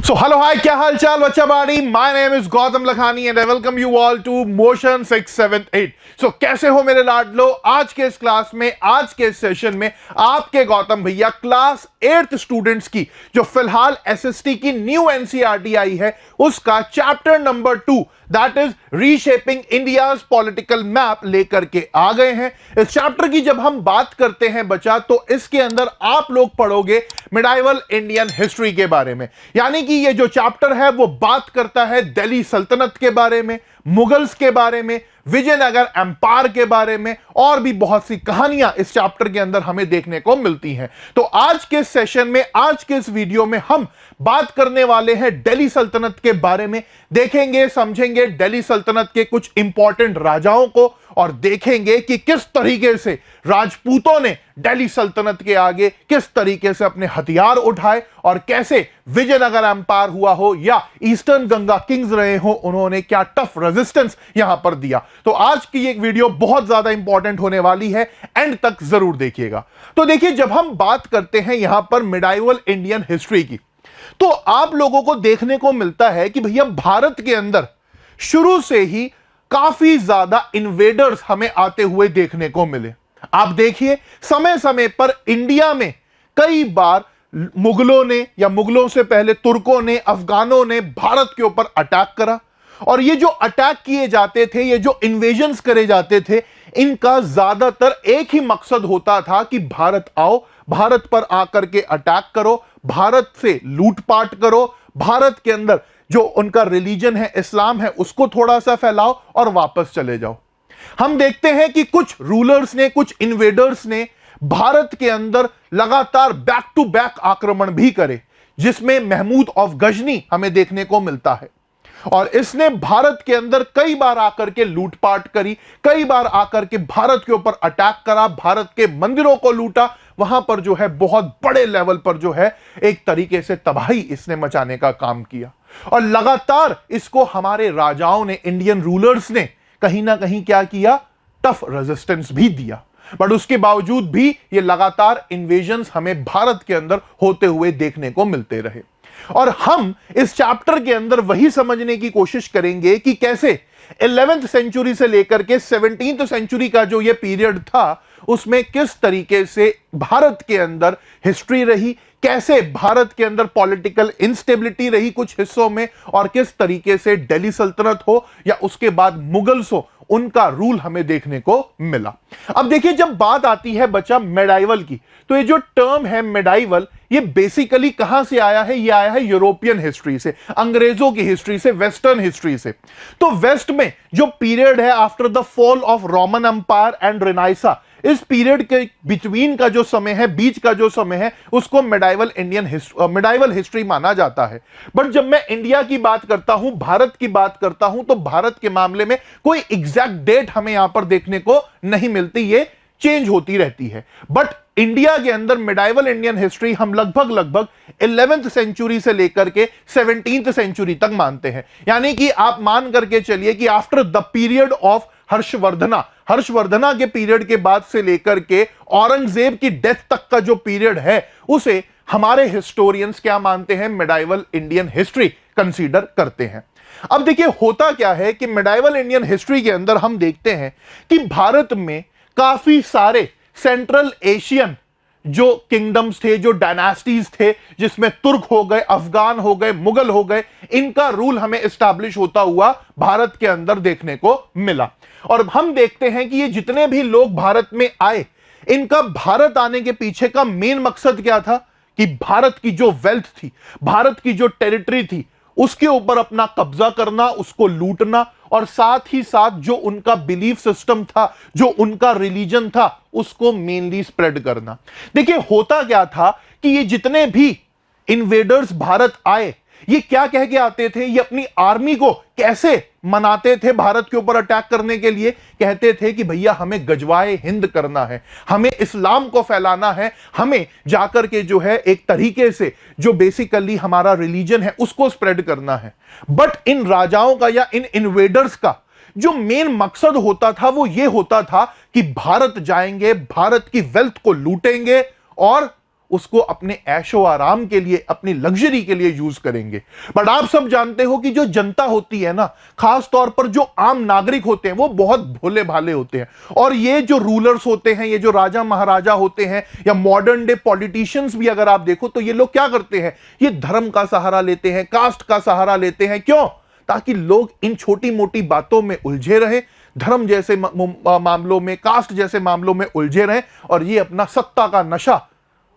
So hello, hi, क्या हाल चाल बच्चा बाड़ी। My name is Gautam Lakhani and I welcome you all to Motion 678. So कैसे हो मेरे लाडलो। आज के इस क्लास में, आज के इस सेशन में आपके गौतम भैया क्लास 8th स्टूडेंट्स की जो फिलहाल एसएसटी की न्यू एनसीईआरटी आई है उसका chapter number 2 that is reshaping India's political map लेकर के आ गए हैं। इस चैप्टर की जब हम बात करते हैं बच्चा, तो इसके अंदर आप लोग पढ़ोगे मिडाइवल इंडियन हिस्ट्री के बारे में। यानी कि ये जो चैप्टर है वो बात करता है दिल्ली सल्तनत के बारे में, मुगल्स के बारे में, विजयनगर एम्पायर के बारे में, और भी बहुत सी कहानियां इस चैप्टर के अंदर हमें देखने को मिलती हैं। तो आज के सेशन में, आज के इस वीडियो में हम बात करने वाले हैं दिल्ली सल्तनत के बारे में। देखेंगे, समझेंगे दिल्ली सल्तनत के कुछ इंपॉर्टेंट राजाओं को, और देखेंगे कि किस तरीके से राजपूतों ने दिल्ली सल्तनत के आगे किस तरीके से अपने हथियार उठाए, और कैसे विजयनगर एम्पायर हुआ हो या ईस्टर्न गंगा किंग्स रहे हो, उन्होंने क्या टफ रेजिस्टेंस यहां पर दिया। तो आज की एक वीडियो बहुत ज्यादा इंपॉर्टेंट होने वाली है, एंड तक जरूर देखिएगा। तो देखिए, जब हम बात करते हैं यहां पर मिडाइवल इंडियन हिस्ट्री की, तो आप लोगों को देखने को मिलता है कि भैया भारत के अंदर शुरू से ही काफी ज्यादा इन्वेडर्स हमें आते हुए देखने को मिले। आप देखिए, समय समय पर इंडिया में कई बार मुगलों ने या मुगलों से पहले तुर्कों ने, अफगानों ने भारत के ऊपर अटैक करा, और ये जो अटैक किए जाते थे, ये जो इन्वेजन्स करे जाते थे, इनका ज्यादातर एक ही मकसद होता था कि भारत आओ, भारत पर आकर के अटैक करो, भारत से लूटपाट करो, भारत के अंदर जो उनका रिलीजन है, इस्लाम है, उसको थोड़ा सा फैलाओ और वापस चले जाओ। हम देखते हैं कि कुछ रूलर्स ने, कुछ इन्वेडर्स ने भारत के अंदर लगातार बैक टू बैक आक्रमण भी करे, जिसमें महमूद ऑफ गजनी हमें देखने को मिलता है। और इसने भारत के अंदर कई बार आकर के लूटपाट करी, कई बार आकर के भारत के ऊपर अटैक करा, भारत के मंदिरों को लूटा, वहां पर जो है बहुत बड़े लेवल पर जो है एक तरीके से तबाही इसने मचाने का काम किया। और लगातार इसको हमारे राजाओं ने, इंडियन रूलर्स ने कहीं ना कहीं क्या किया, टफ रेजिस्टेंस भी दिया। बट उसके बावजूद भी ये लगातार इन्वेजन्स हमें भारत के अंदर होते हुए देखने को मिलते रहे। और हम इस चैप्टर के अंदर वही समझने की कोशिश करेंगे कि कैसे 11th सेंचुरी से लेकर के 17th सेंचुरी का जो ये पीरियड था, उसमें किस तरीके से भारत के अंदर हिस्ट्री रही, कैसे भारत के अंदर पॉलिटिकल इंस्टेबिलिटी रही कुछ हिस्सों में, और किस तरीके से दिल्ली सल्तनत हो या उसके बाद मुगल्स हो, उनका रूल हमें देखने को मिला। अब देखिए, जब बात आती है बच्चा मेडाइवल की, तो ये जो टर्म है मेडाइवल, ये बेसिकली कहां से आया है? ये आया है यूरोपियन हिस्ट्री से, अंग्रेजों की हिस्ट्री से, वेस्टर्न हिस्ट्री से। तो वेस्ट में जो पीरियड है after the fall of Roman empire and renaissance, इस पीरियड के बिटवीन का जो समय है, बीच का जो समय है, उसको मिडाइवल हिस्ट्री माना जाता है। बट जब मैं इंडिया की बात करता हूं, भारत की बात करता हूं, तो भारत के मामले में कोई एग्जैक्ट डेट हमें यहां पर देखने को नहीं मिलती, ये चेंज होती रहती है। बट इंडिया के अंदर मिडाइवल इंडियन हिस्ट्री हम लगभग 11th सेंचुरी से लेकर के 17th सेंचुरी तक मानते हैं। यानी कि आप मान करके चलिए कि after the period of Harshavardhana के पीरियड के बाद से लेकर के औरंगजेब की डेथ तक का जो पीरियड है, उसे हमारे हिस्टोरियंस क्या मानते हैं? मिडाइवल इंडियन हिस्ट्री कंसीडर करते हैं। अब देखिए, होता क्या है कि मिडाइवल इंडियन हिस्ट्री के अंदर हम देखते हैं कि भारत में काफी सारे सेंट्रल एशियन जो किंगडम्स थे, जो डायनास्टीज थे, जिसमें तुर्क हो गए, अफगान हो गए, मुगल हो गए, इनका रूल हमें एस्टैब्लिश होता हुआ भारत के अंदर देखने को मिला। और हम देखते हैं कि ये जितने भी लोग भारत में आए, इनका भारत आने के पीछे का मेन मकसद क्या था? कि भारत की जो वेल्थ थी, भारत की जो टेरिटरी थी, उसके ऊपर अपना कब्जा करना, उसको लूटना, और साथ ही साथ जो उनका बिलीफ सिस्टम था, जो उनका रिलीजन था, उसको मेनली स्प्रेड करना। देखिए, होता क्या था कि ये जितने भी इन्वेडर्स भारत आए, ये क्या कह के आते थे? ये अपनी आर्मी को कैसे मनाते थे भारत के ऊपर अटैक करने के लिए? कहते थे कि भैया हमें गजवाए हिंद करना है, हमें इस्लाम को फैलाना है, हमें जाकर के जो है एक तरीके से जो बेसिकली हमारा रिलीजन है उसको स्प्रेड करना है। बट इन राजाओं का या इन इन्वेडर्स का जो मेन मकसद होता था वो ये होता था कि भारत जाएंगे, भारत की वेल्थ को लूटेंगे और उसको अपने ऐशो आराम के लिए, अपनी लग्जरी के लिए यूज करेंगे। बट आप सब जानते हो कि जो जनता होती है ना, खास तौर पर जो आम नागरिक होते हैं, वो बहुत भोले भाले होते हैं। और ये जो रूलर्स होते हैं, ये जो राजा महाराजा होते हैं, या मॉडर्न डे पॉलिटिशियंस भी अगर आप देखो तो ये लोग क्या करते हैं, ये धर्म का सहारा लेते हैं, कास्ट का सहारा लेते हैं। क्यों? ताकि लोग इन छोटी मोटी बातों में उलझे रहे, धर्म जैसे मामलों में, कास्ट जैसे मामलों में उलझे रहे, और ये अपना सत्ता का नशा,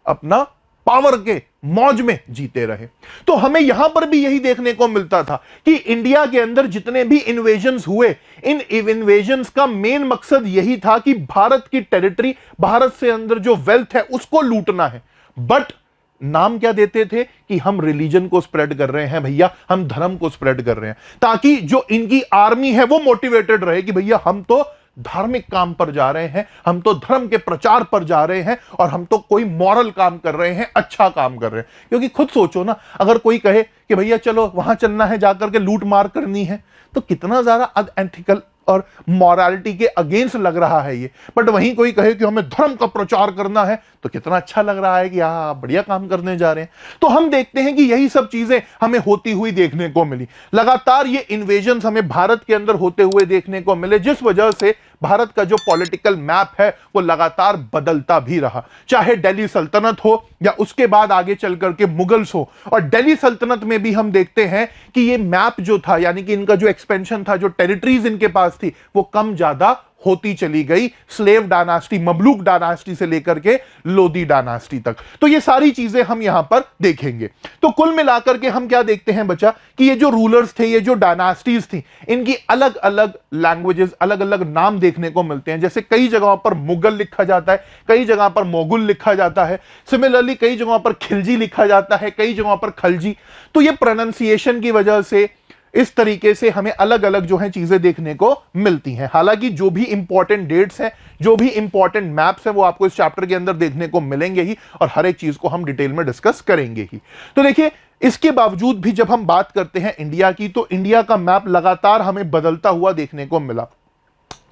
अपना पावर के मौज में जीते रहे। तो हमें यहां पर भी यही देखने को मिलता था कि इंडिया के अंदर जितने भी इन्वेजन्स हुए, इन इन्वेजन्स का मेन मकसद यही था कि भारत की टेरिटरी, भारत से अंदर जो वेल्थ है उसको लूटना है। बट नाम क्या देते थे कि हम रिलीजन को स्प्रेड कर रहे हैं भैया, हम धर्म को स्प्रेड कर रहे हैं, ताकि जो इनकी आर्मी है वो मोटिवेटेड रहे कि भैया हम तो धार्मिक काम पर जा रहे हैं, हम तो धर्म के प्रचार पर जा रहे हैं, और हम तो कोई मॉरल काम कर रहे हैं, अच्छा काम कर रहे हैं। क्योंकि खुद सोचो ना, अगर कोई कहे कि भैया चलो वहां चलना है, जाकर के लूट मार करनी है, तो कितना ज्यादा अनएथिकल और मॉरलिटी के अगेंस्ट लग रहा है ये। बट वहीं कोई कहे कि हमें धर्म का प्रचार करना है, तो कितना अच्छा लग रहा है कि हाँ बढ़िया काम करने जा रहे हैं। तो हम देखते हैं कि यही सब चीजें हमें होती हुई देखने को मिली। लगातार ये इन्वेजन्स हमें भारत के अंदर होते हुए देखने को मिले, जिस वजह से भारत का जो पॉलिटिकल मैप है वो लगातार बदलता भी रहा। चाहे दिल्ली सल्तनत हो या उसके बाद आगे चल करके मुगल्स हो। और दिल्ली सल्तनत में भी हम देखते हैं कि ये मैप जो था, यानी कि इनका जो एक्सपेंशन था, जो टेरिटरीज इनके पास थी, वो कम ज्यादा होती चली गई, स्लेव डायनास्टी, ममलूक डायनास्टी से लेकर के लोदी डायनास्टी तक। तो ये सारी चीजें हम यहां पर देखेंगे। तो कुल मिलाकर के हम क्या देखते हैं बच्चा, कि ये जो रूलर्स थे, ये जो डायनास्टीज थी, इनकी अलग अलग लैंग्वेजेस, अलग अलग नाम देखने को मिलते हैं। जैसे कई जगहों पर मुगल लिखा जाता है, कई जगह पर मोगुल लिखा जाता है, सिमिलरली कई जगहों पर खिलजी लिखा जाता है, कई जगहों पर खलजी। तो ये प्रोनाउंसिएशन की वजह से इस तरीके से हमें अलग अलग जो है चीजें देखने को मिलती हैं। हालांकि जो भी इंपॉर्टेंट डेट्स हैं, जो भी इंपॉर्टेंट मैप्स हैं, वो आपको इस चैप्टर के अंदर देखने को मिलेंगे ही, और हर एक चीज को हम डिटेल में डिस्कस करेंगे ही। तो देखिए, इसके बावजूद भी जब हम बात करते हैं इंडिया की, तो इंडिया का मैप लगातार हमें बदलता हुआ देखने को मिला।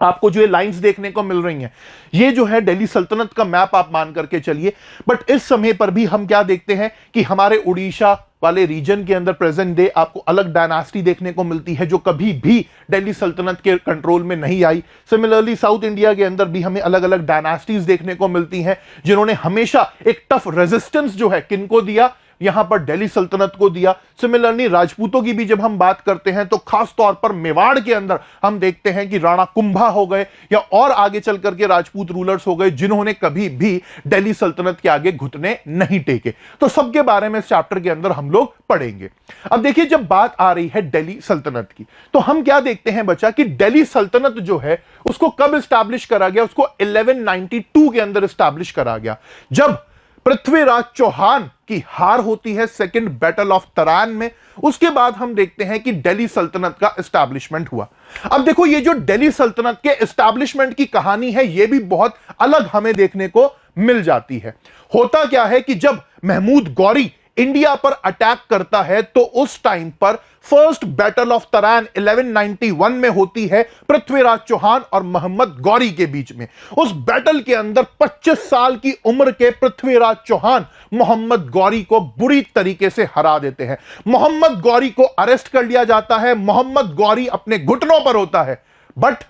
आपको जो ये लाइंस देखने को मिल रही हैं, ये जो है दिल्ली सल्तनत का मैप आप मान करके चलिए। बट इस समय पर भी हम क्या देखते हैं कि हमारे उड़ीसा वाले रीजन के अंदर प्रेजेंट डे आपको अलग डायनास्टी देखने को मिलती है, जो कभी भी दिल्ली सल्तनत के कंट्रोल में नहीं आई। सिमिलरली साउथ इंडिया के अंदर भी हमें अलग अलग डायनास्टीज देखने को मिलती हैं, जिन्होंने हमेशा एक टफ रेजिस्टेंस जो है किनको दिया, यहां पर दिल्ली सल्तनत को दिया। सिमिलरली राजपूतों की भी जब हम बात करते हैं, तो खास तौर पर मेवाड़ के अंदर हम देखते हैं कि राणा कुंभा हो गए, या और आगे चल करके राजपूत रूलर्स हो गए, जिन्होंने कभी भी दिल्ली सल्तनत के आगे घुटने नहीं टेके। तो सबके बारे में इस चैप्टर के अंदर हम लोग पढ़ेंगे। अब देखिए, जब बात आ रही है दिल्ली सल्तनत की, तो हम क्या देखते हैं बच्चा, कि दिल्ली सल्तनत जो है उसको कब स्टैब्लिश करा गया? उसको 1192 के अंदर स्टैब्लिश करा गया, जब पृथ्वीराज चौहान की हार होती है सेकंड बैटल ऑफ तरान में। उसके बाद हम देखते हैं कि दिल्ली सल्तनत का एस्टैब्लिशमेंट हुआ। अब देखो, ये जो दिल्ली सल्तनत के एस्टैब्लिशमेंट की कहानी है, ये भी बहुत अलग हमें देखने को मिल जाती है। होता क्या है कि जब महमूद गौरी इंडिया पर अटैक करता है, तो उस टाइम पर फर्स्ट बैटल ऑफ तरान 1191 में होती है पृथ्वीराज चौहान और मोहम्मद गौरी के बीच में। उस बैटल के अंदर 25 साल की उम्र के पृथ्वीराज चौहान मोहम्मद गौरी को बुरी तरीके से हरा देते हैं। मोहम्मद गौरी को अरेस्ट कर लिया जाता है, मोहम्मद गौरी अपने घुटनों पर होता है, बट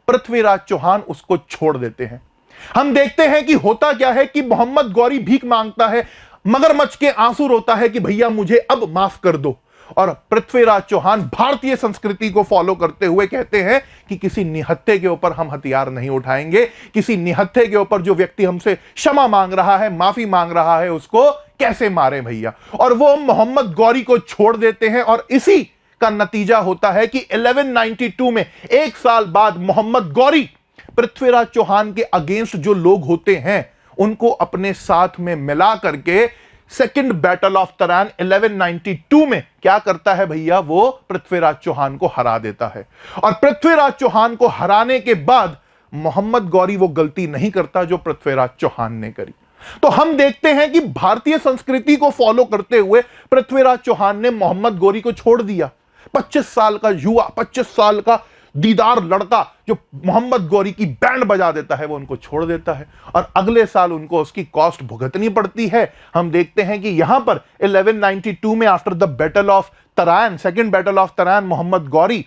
पृथ्वीराज चौहान उसको छोड़ देते हैं। हम देखते हैं कि होता क्या है कि मोहम्मद गौरी भीख मांगता है, मगरमच्छ के आंसू रोता है कि भैया मुझे अब माफ कर दो। और पृथ्वीराज चौहान भारतीय संस्कृति को फॉलो करते हुए कहते हैं कि किसी निहत्थे के ऊपर हम हथियार नहीं उठाएंगे, किसी निहत्थे के ऊपर जो व्यक्ति हमसे क्षमा मांग रहा है, माफी मांग रहा है, उसको कैसे मारे भैया। और वो मोहम्मद गौरी को छोड़ देते हैं, और इसी का नतीजा होता है कि 1192 में, एक साल बाद, मोहम्मद गौरी पृथ्वीराज चौहान के अगेंस्ट जो लोग होते हैं उनको अपने साथ में मिला करके सेकंड बैटल ऑफ तरान 1192 में क्या करता है भैया, वो पृथ्वीराज चौहान को हरा देता है। और पृथ्वीराज चौहान को हराने के बाद मोहम्मद गौरी वो गलती नहीं करता जो पृथ्वीराज चौहान ने करी। तो हम देखते हैं कि भारतीय संस्कृति को फॉलो करते हुए पृथ्वीराज चौहान ने मोहम्मद गौरी को छोड़ दिया। 25 साल का युवा, 25 साल का दीदार लड़का जो मोहम्मद गौरी की बैंड बजा देता है वो उनको छोड़ देता है और अगले साल उनको उसकी कॉस्ट भुगतनी पड़ती है। हम देखते हैं कि यहां पर 1192 में after the battle of Tarain, second battle of Tarain, Mohammad Ghori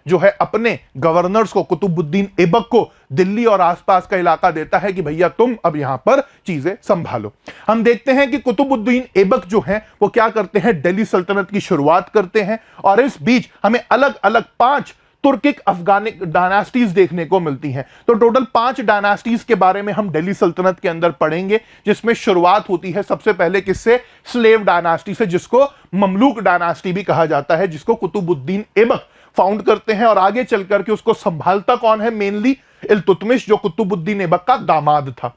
जो है अपने गवर्नर्स को, कुतुबुद्दीन ऐबक को दिल्ली और आसपास का इलाका देता है कि भैया तुम अब यहां पर चीजें संभालो। हम देखते हैं कि कुतुबुद्दीन ऐबक जो है वो क्या करते हैं, दिल्ली सल्तनत की शुरुआत करते हैं और इस बीच हमें अलग अलग 5 तुर्किक अफगानिक डायनास्टीज देखने को मिलती हैं। तो टोटल 5 डायनास्टीज के बारे में हम दिल्ली सल्तनत के अंदर पढ़ेंगे, जिसमें शुरुआत होती है सबसे पहले किससे, स्लेव डायनास्टी से, जिसको ममलूक डायनास्टी भी कहा जाता है, जिसको कुतुबुद्दीन ऐबक फाउंड करते हैं। और आगे चल करके उसको संभालता कौन है, मेनली इल्तुतमिश, जो कुतुबुद्दीन ऐबक का दामाद था।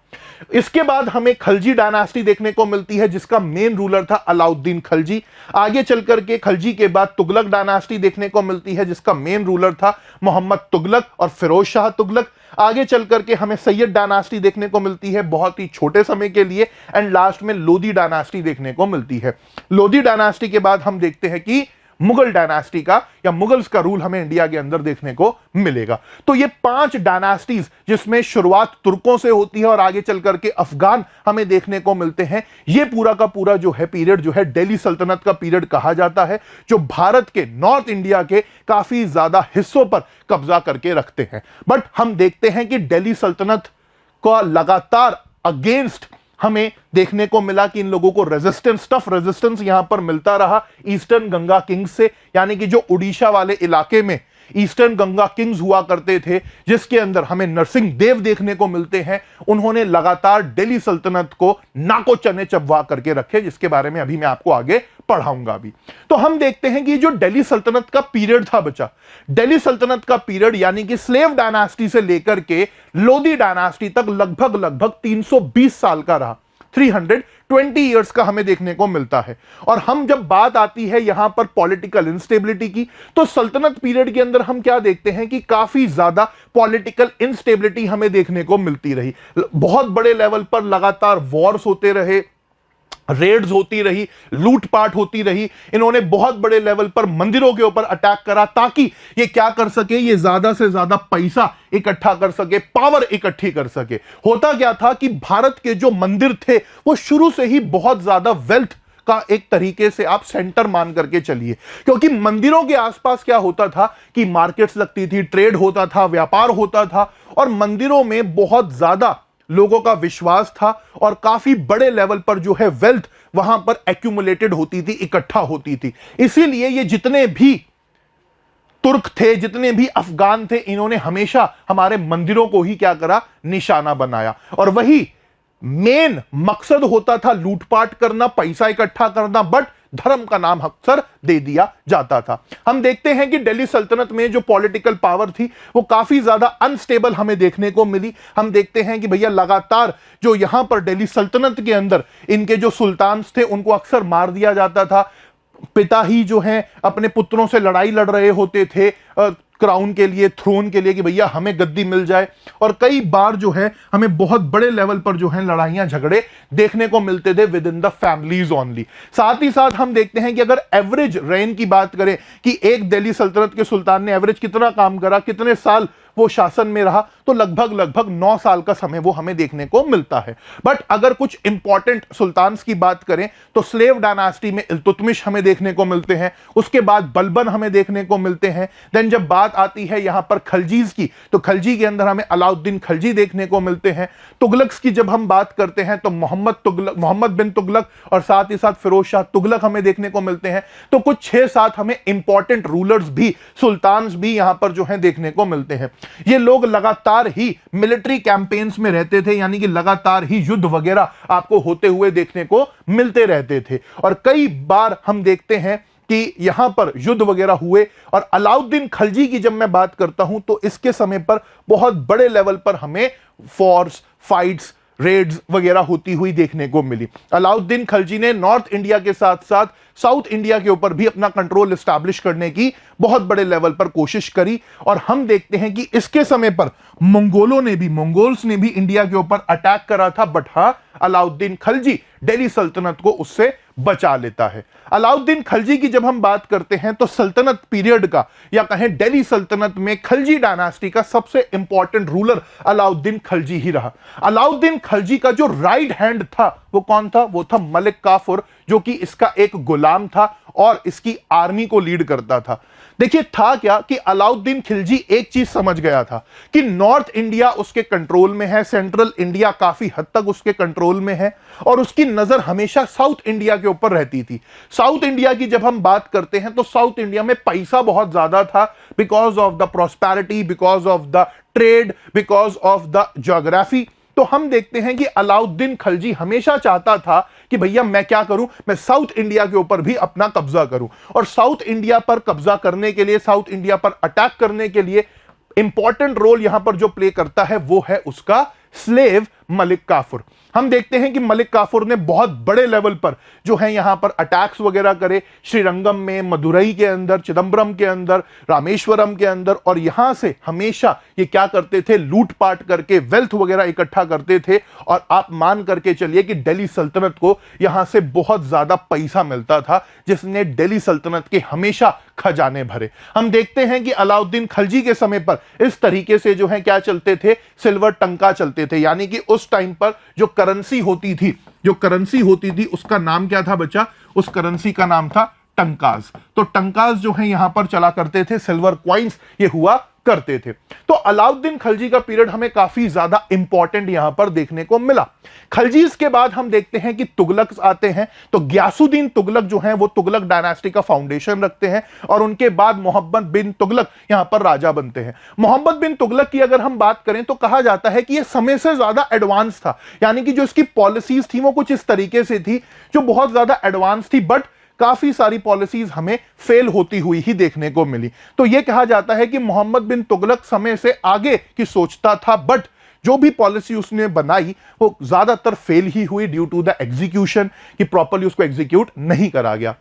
इसके बाद हमें खलजी डायनास्टी देखने को मिलती है, जिसका मेन रूलर था अलाउद्दीन खलजी। आगे चल करके खलजी के बाद तुगलक डायनास्टी देखने को मिलती है, जिसका मेन रूलर था मोहम्मद तुगलक और फिरोज शाह तुगलक। आगे चल करके हमें सैयद डायनास्टी देखने को मिलती है बहुत ही छोटे समय के लिए, एंड लास्ट में लोधी डायनास्टी देखने को मिलती है। लोधी डायनास्टी के बाद हम देखते हैं कि मुगल डायनास्टी का या मुगल्स का रूल हमें इंडिया के अंदर देखने को मिलेगा। तो ये 5 डायनास्टीज, जिसमें शुरुआत तुर्कों से होती है और आगे चल करके अफगान हमें देखने को मिलते हैं, ये पूरा का पूरा जो है पीरियड जो है दिल्ली सल्तनत का पीरियड कहा जाता है, जो भारत के नॉर्थ इंडिया के काफी ज्यादा हिस्सों पर कब्जा करके रखते हैं। बट हम देखते हैं कि दिल्ली सल्तनत का लगातार अगेंस्ट हमें देखने को मिला कि इन लोगों को रेजिस्टेंस, टफ रेजिस्टेंस यहां पर मिलता रहा ईस्टर्न गंगा किंग्स से, यानी कि जो उड़ीसा वाले इलाके में ईस्टर्न गंगा किंग्स हुआ करते थे, जिसके अंदर हमें नरसिंह देव देखने को मिलते हैं। उन्होंने लगातार दिल्ली सल्तनत को नाको चने चबवा करके रखे, जिसके बारे में अभी मैं आपको आगे पढ़ाऊंगा भी। तो हम देखते हैं कि जो दिल्ली सल्तनत का पीरियड था बच्चा, दिल्ली सल्तनत का पीरियड यानी कि स्लेव डायनास्टी से लेकर के लोधी डायनास्टी तक लगभग 320 साल का रहा। 320 इयर्स का हमें देखने को मिलता है। और हम जब बात आती है यहां पर पॉलिटिकल इंस्टेबिलिटी की, तो सल्तनत पीरियड के अंदर हम क्या देखते हैं कि काफी ज्यादा पॉलिटिकल इंस्टेबिलिटी हमें देखने को मिलती रही। बहुत बड़े लेवल पर लगातार वॉर्स होते रहे, रेड्स होती रही, लूटपाट होती रही। इन्होंने बहुत बड़े लेवल पर मंदिरों के ऊपर अटैक करा ताकि ये क्या कर सके, ये ज्यादा से ज्यादा पैसा इकट्ठा कर सके, पावर इकट्ठी कर सके। होता क्या था कि भारत के जो मंदिर थे वो शुरू से ही बहुत ज्यादा वेल्थ का एक तरीके से आप सेंटर मान करके चलिए, क्योंकि मंदिरों के आसपास क्या होता था कि मार्केट्स लगती थी, ट्रेड होता था, व्यापार होता था, और मंदिरों में बहुत ज्यादा लोगों का विश्वास था और काफी बड़े लेवल पर जो है वेल्थ वहां पर एक्यूमुलेटेड होती थी, इकट्ठा होती थी। इसीलिए ये जितने भी तुर्क थे, जितने भी अफगान थे, इन्होंने हमेशा हमारे मंदिरों को ही क्या करा, निशाना बनाया। और वही मेन मकसद होता था लूटपाट करना, पैसा इकट्ठा करना, बट धर्म का नाम अक्सर दे दिया जाता था। हम देखते हैं कि दिल्ली सल्तनत में जो पॉलिटिकल पावर थी वो काफी ज्यादा अनस्टेबल हमें देखने को मिली। हम देखते हैं कि भैया लगातार जो यहां पर दिल्ली सल्तनत के अंदर इनके जो सुल्तान थे उनको अक्सर मार दिया जाता था। पिता ही जो हैं अपने पुत्रों से लड़ाई लड़ रहे होते थे क्राउन के लिए, थ्रोन के लिए, कि भैया हमें गद्दी मिल जाए। और कई बार जो है हमें बहुत बड़े लेवल पर जो है लड़ाइयां झगड़े देखने को मिलते थे with in the families only. साथ ही साथ हम देखते हैं कि अगर एवरेज रेन की बात करें कि एक दिल्ली सल्तनत के सुल्तान ने एवरेज कितना काम करा, कितने साल वो शासन में रहा, तो लगभग 9 साल का समय वो हमें देखने को मिलता है। बट अगर कुछ इंपॉर्टेंट सुल्तान की बात करें तो स्लेव डायनास्टी में इल्तुतमिश हमें देखने को मिलते हैं, उसके बाद बलबन हमें देखने को मिलते हैं। देन जब बात आती है यहां पर खलजीज की, तो खलजी के अंदर हमें अलाउद्दीन खलजी देखने को मिलते हैं। तुगलक्स की जब हम बात करते हैं तो मोहम्मद बिन तुगलक और साथ ही साथ फिरोज शाह तुगलक हमें देखने को मिलते हैं। तो कुछ 6-7 हमें इंपॉर्टेंट रूलर्स भी, सुल्तान भी यहां पर जो है देखने को मिलते हैं। ये लोग लगातार ही मिलिट्री कैंपेन्स में रहते थे, यानी कि लगातार ही युद्ध वगैरह आपको होते हुए देखने को मिलते रहते थे। और कई बार हम देखते हैं कि यहां पर युद्ध वगैरह हुए। और अलाउद्दीन खलजी की जब मैं बात करता हूं तो इसके समय पर बहुत बड़े लेवल पर हमें फॉर्स, फाइट्स, रेड्स वगैरह होती हुई देखने को मिली। अलाउद्दीन खलजी ने नॉर्थ इंडिया के साथ साथ साउथ इंडिया के ऊपर भी अपना कंट्रोल एस्टैब्लिश करने की बहुत बड़े लेवल पर कोशिश करी। और हम देखते हैं कि इसके समय पर मंगोल्स ने भी इंडिया के ऊपर अटैक करा था, बट हाँ, अलाउद्दीन खलजी दिल्ली सल्तनत को उससे बचा लेता है। अलाउद्दीन खलजी की जब हम बात करते हैं तो सल्तनत पीरियड का या कहें दिल्ली सल्तनत में खलजी डायनास्टी का सबसे इंपॉर्टेंट रूलर अलाउद्दीन खलजी ही रहा। अलाउद्दीन खलजी का जो राइट हैंड था वो कौन था? वो था मलिक काफूर, जो कि इसका एक गुलाम था और इसकी आर्मी को लीड करता था। देखिए था क्या कि अलाउद्दीन खिलजी एक चीज समझ गया था कि नॉर्थ इंडिया उसके कंट्रोल में है, सेंट्रल इंडिया काफी हद तक उसके कंट्रोल में है और उसकी नजर हमेशा साउथ इंडिया के ऊपर रहती थी। साउथ इंडिया की जब हम बात करते हैं तो साउथ इंडिया में पैसा बहुत ज्यादा था, because of the prosperity, because of the trade, because of the geography. तो हम देखते हैं कि अलाउद्दीन खलजी हमेशा चाहता था कि भैया मैं क्या करूं, मैं साउथ इंडिया के ऊपर भी अपना कब्जा करूं। और साउथ इंडिया पर कब्जा करने के लिए, साउथ इंडिया पर अटैक करने के लिए इंपॉर्टेंट रोल यहां पर जो प्ले करता है वो है उसका स्लेव मलिक काफूर। हम देखते हैं कि मलिक काफूर ने बहुत बड़े लेवल पर जो है यहां पर अटैक्स वगैरह करे, श्रीरंगम में, मदुरई के अंदर, चिदंबरम के अंदर, रामेश्वरम के अंदर, और यहां से हमेशा ये क्या करते थे, लूटपाट करके वेल्थ वगैरह इकट्ठा करते थे। और आप मान करके चलिए कि दिल्ली सल्तनत को यहां से बहुत ज्यादा पैसा मिलता था, जिसने दिल्ली सल्तनत के हमेशा खजाने भरे। हम देखते हैं कि अलाउद्दीन खलजी के समय पर इस तरीके से जो है क्या चलते थे, सिल्वर टंका चलते थे, यानी कि उस टाइम पर जो करेंसी होती थी उसका नाम क्या था बच्चा? उस करेंसी का नाम था टंकाज। तो टंकाज जो है यहां पर चला करते थे, सिल्वर क्वाइंस ये हुआ करते थे। तो अलाउद्दीन खलजी का पीरियड हमें काफी ज्यादा इंपॉर्टेंट यहां पर देखने को मिला। खलजीज के बाद हम देखते हैं कि तुगलक आते हैं। तो ग्यासुद्दीन तुगलक जो हैं वो तुगलक डायनास्टी का फाउंडेशन रखते हैं और उनके बाद मोहम्मद बिन तुगलक यहां पर राजा बनते हैं। मोहम्मद बिन तुगलक की अगर हम बात करें तो कहा जाता है कि यह समय से ज्यादा एडवांस था, यानी कि जो इसकी पॉलिसीज थी वो कुछ इस तरीके से थी जो बहुत ज्यादा एडवांस थी, बट काफी सारी पॉलिसीज हमें फेल होती हुई ही देखने को मिली। तो यह कहा जाता है कि मोहम्मद बिन तुगलक समय से आगे की सोचता था, बट जो भी पॉलिसी उसने बनाई वो ज्यादातर फेल ही हुई ड्यू टू द एग्जीक्यूशन, कि प्रॉपर्ली उसको एग्जीक्यूट नहीं करा गया।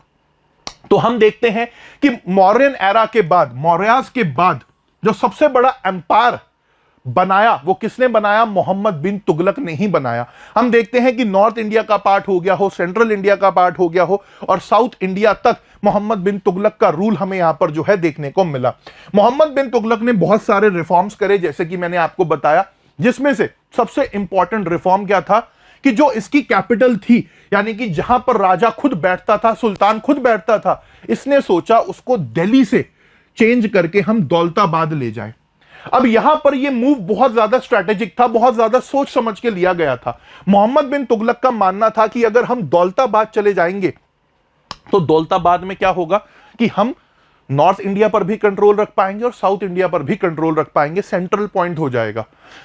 तो हम देखते हैं कि मौर्यन एरा के बाद, मौर्यास के बाद जो सबसे बड़ा एम्पायर बनाया वो किसने बनाया? मोहम्मद बिन तुगलक ने ही बनाया। हम देखते हैं कि नॉर्थ इंडिया का पार्ट हो गया हो, सेंट्रल इंडिया का पार्ट हो गया हो और साउथ इंडिया तक मोहम्मद बिन तुगलक का रूल हमें यहां पर जो है देखने को मिला। मोहम्मद बिन तुगलक ने बहुत सारे रिफॉर्म्स करे, जैसे कि मैंने आपको बताया, जिसमें से सबसे इंपॉर्टेंट रिफॉर्म क्या था कि जो इसकी कैपिटल थी, यानी कि जहां पर राजा खुद बैठता था, सुल्तान खुद बैठता था, इसने सोचा उसको दिल्ली से चेंज करके हम दौलताबाद ले जाएं। अब यहां पर यह मूव बहुत ज्यादा स्ट्रैटेजिक था, बहुत ज्यादा सोच समझ के लिया गया था। मोहम्मद बिन तुगलक का मानना था कि अगर हम दौलताबाद चले जाएंगे तो दौलताबाद में क्या होगा कि हम नॉर्थ इंडिया पर भी कंट्रोल रख पाएंगे और साउथ इंडिया पर भी कंट्रोल रख पाएंगे, सेंट्रल पॉइंट हो जाएगा।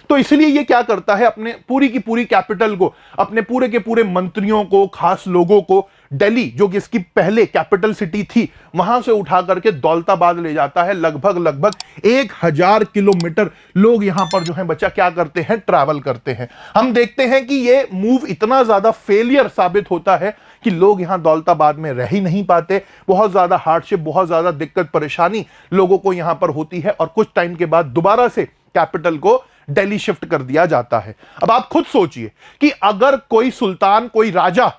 तो इसलिए ये क्या करता है, अपने पूरी की पूरी कैपिटल को, अपने पूरे के पूरे मंत्रियों को, खास लोगों को दिल्ली, जो कि इसकी पहले कैपिटल सिटी थी, वहां से उठा करके दौलताबाद ले जाता है। लगभग 1000 किलोमीटर लोग यहां पर जो है बच्चा क्या करते हैं, ट्रैवल करते हैं। हम देखते हैं कि ये मूव इतना ज्यादा फेलियर साबित होता है कि लोग यहां दौलताबाद में रह ही नहीं पाते। बहुत ज्यादा हार्डशिप, बहुत ज्यादा दिक्कत परेशानी लोगों को यहां पर होती है और कुछ टाइम के बाद दोबारा से कैपिटल को दिल्ली शिफ्ट कर दिया जाता है। अब आप खुद सोचिए कि अगर कोई सुल्तान, कोई राजा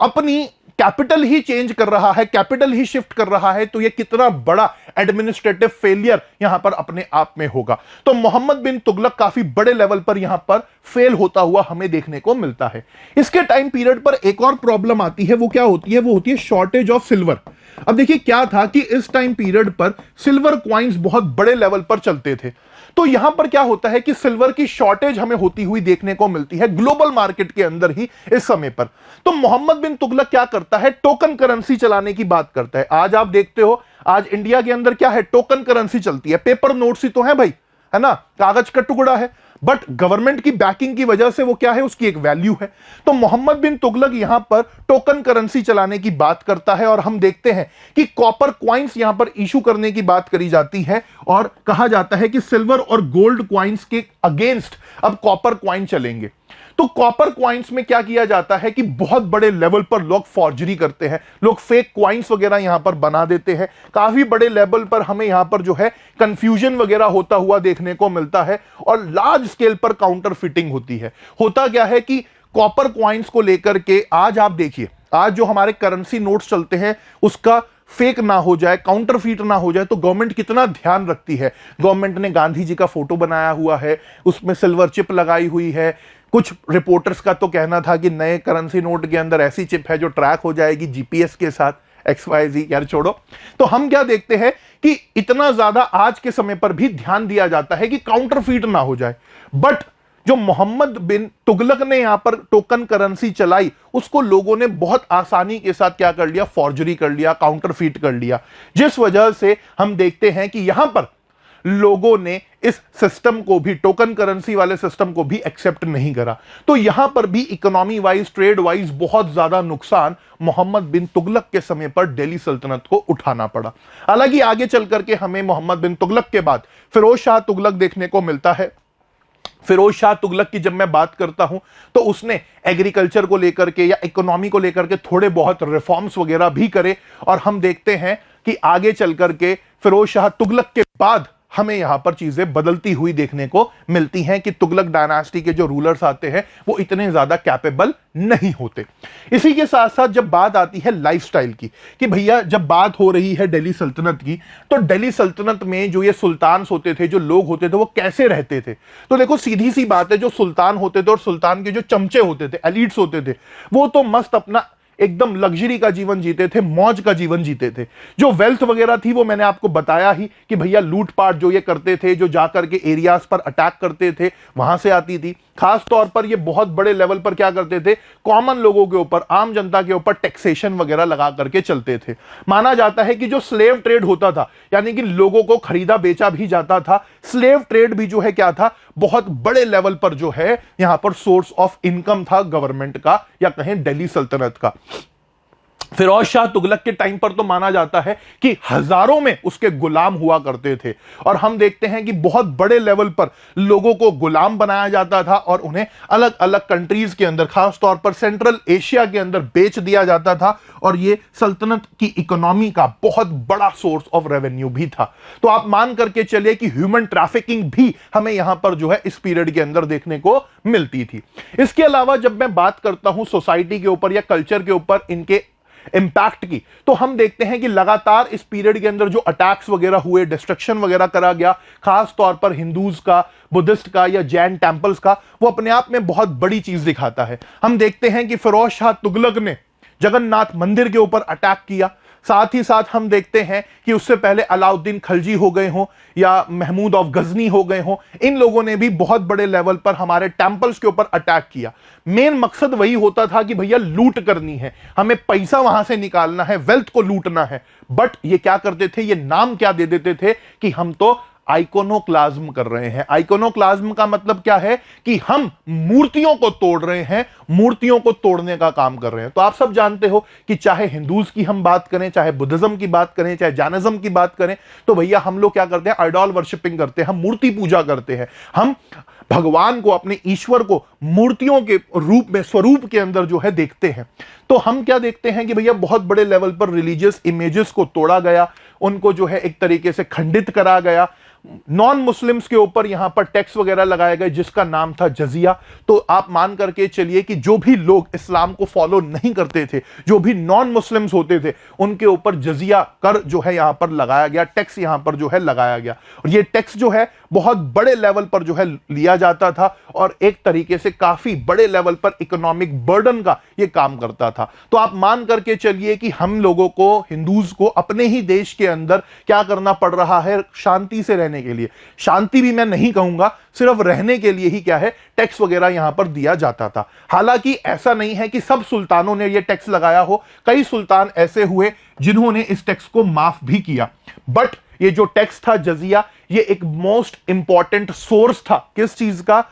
अपनी कैपिटल ही चेंज कर रहा है, कैपिटल ही शिफ्ट कर रहा है, तो यह कितना बड़ा एडमिनिस्ट्रेटिव फेलियर यहां पर अपने आप में होगा। तो मोहम्मद बिन तुगलक काफी बड़े लेवल पर यहां पर फेल होता हुआ हमें देखने को मिलता है। इसके टाइम पीरियड पर एक और प्रॉब्लम आती है, वो क्या होती है? वो होती है शॉर्टेज ऑफ सिल्वर। अब देखिए क्या था कि इस टाइम पीरियड पर सिल्वर क्वाइंस बहुत बड़े लेवल पर चलते थे। तो यहां पर क्या होता है कि सिल्वर की शॉर्टेज हमें होती हुई देखने को मिलती है ग्लोबल मार्केट के अंदर ही इस समय पर। तो मोहम्मद बिन तुगलक क्या करता है, टोकन करेंसी चलाने की बात करता है। आज आप देखते हो, आज इंडिया के अंदर क्या है, टोकन करेंसी चलती है। पेपर नोट्स ही तो है भाई, है ना, कागज का टुकड़ा है, बट गवर्नमेंट की बैकिंग की वजह से वो क्या है, उसकी एक वैल्यू है। तो मोहम्मद बिन तुगलक यहां पर टोकन करेंसी चलाने की बात करता है और हम देखते हैं कि कॉपर क्वाइंस यहां पर इशू करने की बात करी जाती है और कहा जाता है कि सिल्वर और गोल्ड क्वाइंस के अगेंस्ट अब कॉपर क्वाइन चलेंगे। तो कॉपर क्वाइंस में क्या किया जाता है कि बहुत बड़े लेवल पर लोग फॉर्जरी करते हैं, लोग फेक क्वाइंस वगैरह यहां पर बना देते हैं। काफी बड़े लेवल पर हमें यहां पर जो है कंफ्यूजन वगैरह होता हुआ देखने को मिलता है और लार्ज स्केल पर काउंटर फिटिंग होती है। होता क्या है कि कॉपर क्वाइंस को लेकर के आज आप देखिए आज जो हमारे करेंसी नोट्स चलते हैं उसका फेक ना हो जाए, काउंटरफीट ना हो जाए, तो गवर्नमेंट कितना ध्यान रखती है। गवर्नमेंट ने गांधी जी का फोटो बनाया हुआ है, उसमें सिल्वर चिप लगाई हुई है। कुछ रिपोर्टर्स का तो कहना था कि नए करेंसी नोट के अंदर ऐसी चिप है जो ट्रैक हो जाएगी जीपीएस के साथ, XYZ। यार छोड़ो। तो हम क्या देखते हैं कि इतना ज्यादा आज के समय पर भी ध्यान दिया जाता है कि काउंटरफीट ना हो जाए। बट जो मोहम्मद बिन तुगलक ने यहां पर टोकन करेंसी चलाई, उसको लोगों ने बहुत आसानी के साथ क्या कर लिया, फॉर्जरी कर लिया, काउंटरफीट कर लिया, जिस वजह से हम देखते हैं कि यहां पर लोगों ने इस सिस्टम को भी, टोकन करेंसी वाले सिस्टम को भी एक्सेप्ट नहीं करा। तो यहां पर भी इकोनॉमी वाइज, ट्रेड वाइज बहुत ज्यादा नुकसान मोहम्मद बिन तुगलक के समय पर दिल्ली सल्तनत को उठाना पड़ा। हालांकि आगे चल करके हमें मोहम्मद बिन तुगलक के बाद फिरोज शाह तुगलक देखने को मिलता है। फिरोज शाह तुगलक की जब मैं बात करता हूं तो उसने एग्रीकल्चर को लेकर के या इकोनॉमी को लेकर के थोड़े बहुत रिफॉर्म्स वगैरह भी करे, और हम देखते हैं कि आगे चल करके फिरोज शाह तुगलक के बाद हमें यहां पर चीजें बदलती हुई देखने को मिलती हैं कि तुगलक डायनास्टी के जो रूलर्स आते हैं वो इतने ज्यादा कैपेबल नहीं होते। इसी के साथ साथ जब बात आती है लाइफस्टाइल की, कि भैया जब बात हो रही है दिल्ली सल्तनत की, तो दिल्ली सल्तनत में जो ये सुल्तान होते थे, जो लोग होते थे, वो कैसे रहते थे। तो देखो सीधी सी बात है, जो सुल्तान होते थे और सुल्तान के जो चमचे होते थे, एलिट्स होते थे, वो तो मस्त अपना एकदम लग्जरी का जीवन जीते थे, मौज का जीवन जीते थे। जो वेल्थ वगैरह थी वो मैंने आपको बताया ही कि भैया लूटपाट जो ये करते थे, जो जाकर के एरियाज पर अटैक करते थे, वहां से आती थी। खास तौर पर ये बहुत बड़े लेवल पर क्या करते थे, कॉमन लोगों के ऊपर, आम जनता के ऊपर टैक्सेशन वगैरह लगा करके चलते थे। माना जाता है कि जो स्लेव ट्रेड होता था, यानी कि लोगों को खरीदा बेचा भी जाता था, स्लेव ट्रेड भी जो है क्या था, बहुत बड़े लेवल पर जो है यहां पर सोर्स ऑफ इनकम था गवर्नमेंट का, या कहें दिल्ली सल्तनत का। फिरोज शाह तुगलक के टाइम पर तो माना जाता है कि हजारों में उसके गुलाम हुआ करते थे, और हम देखते हैं कि बहुत बड़े लेवल पर लोगों को गुलाम बनाया जाता था और उन्हें अलग अलग कंट्रीज के अंदर, खास तौर पर सेंट्रल एशिया के अंदर बेच दिया जाता था, और यह सल्तनत की इकोनॉमी का बहुत बड़ा सोर्स ऑफ रेवेन्यू भी था। तो आप मान करके चलिए कि ह्यूमन ट्रैफिकिंग भी हमें यहां पर जो है इस पीरियड के अंदर देखने को मिलती थी। इसके अलावा जब मैं बात करता हूं सोसाइटी के ऊपर या कल्चर के ऊपर इनके इंपैक्ट की, तो हम देखते हैं कि लगातार इस पीरियड के अंदर जो अटैक्स वगैरह हुए, डिस्ट्रक्शन वगैरह करा गया, खास तौर पर हिंदूज का, बुद्धिस्ट का या जैन टेंपल्स का, वो अपने आप में बहुत बड़ी चीज दिखाता है। हम देखते हैं कि फिरोज शाह तुगलक ने जगन्नाथ मंदिर के ऊपर अटैक किया। साथ ही साथ हम देखते हैं कि उससे पहले अलाउद्दीन खलजी हो गए हों या महमूद ऑफ गजनी हो गए हों, इन लोगों ने भी बहुत बड़े लेवल पर हमारे टेंपल्स के ऊपर अटैक किया। मेन मकसद वही होता था कि भैया लूट करनी है, हमें पैसा वहां से निकालना है, वेल्थ को लूटना है। बट ये क्या करते थे, ये नाम क्या दे देते थे कि हम तो आइकोनोक्लाज्म कर रहे हैं। आइकोनोक्लाज्म का मतलब क्या है कि हम मूर्तियों को तोड़ रहे हैं, मूर्तियों को तोड़ने का काम कर रहे हैं। तो आप सब जानते हो कि चाहे हिंदूज की हम बात करें, चाहे बुद्धिज्म की बात करें, चाहे जैनिज्म की बात करें, तो भैया हम लोग क्या करते हैं, आइडॉल वर्शिपिंग करते हैं, हम मूर्ति पूजा करते हैं। हम भगवान को, अपने ईश्वर को मूर्तियों के रूप में, स्वरूप के अंदर जो है देखते हैं। तो हम क्या देखते हैं कि भैया बहुत बड़े लेवल पर रिलीजियस इमेजेस को तोड़ा गया, उनको जो है एक तरीके से खंडित करा गया। नॉन मुस्लिम्स के ऊपर यहां पर टैक्स वगैरह लगाए गए जिसका नाम था जजिया। तो आप मान करके चलिए कि जो भी लोग इस्लाम को फॉलो नहीं करते थे, जो भी नॉन मुस्लिम्स होते थे, उनके ऊपर जजिया कर जो है यहां पर लगाया गया, टैक्स यहां पर जो है लगाया गया। और ये टैक्स जो है बहुत बड़े लेवल पर जो है लिया जाता था और एक तरीके से काफी बड़े लेवल पर इकोनॉमिक बर्डन का ये काम करता था। तो आप मान करके चलिए कि हम लोगों को, हिंदूज को, अपने ही देश के अंदर क्या करना पड़ रहा है, शांति से रहने के लिए, शांति भी मैं नहीं कहूंगा, सिर्फ रहने के लिए ही क्या है, टैक्स वगैरह यहां पर दिया जाता था। हालांकि ऐसा नहीं है कि सब सुल्तानों ने यह टैक्स लगाया हो, कई सुल्तान ऐसे हुए जिन्होंने इस टैक्स को माफ भी किया। बट ये जो टैक्स था जजिया, ये एक मोस्ट इंपॉर्टेंट सोर्स था किस चीज का,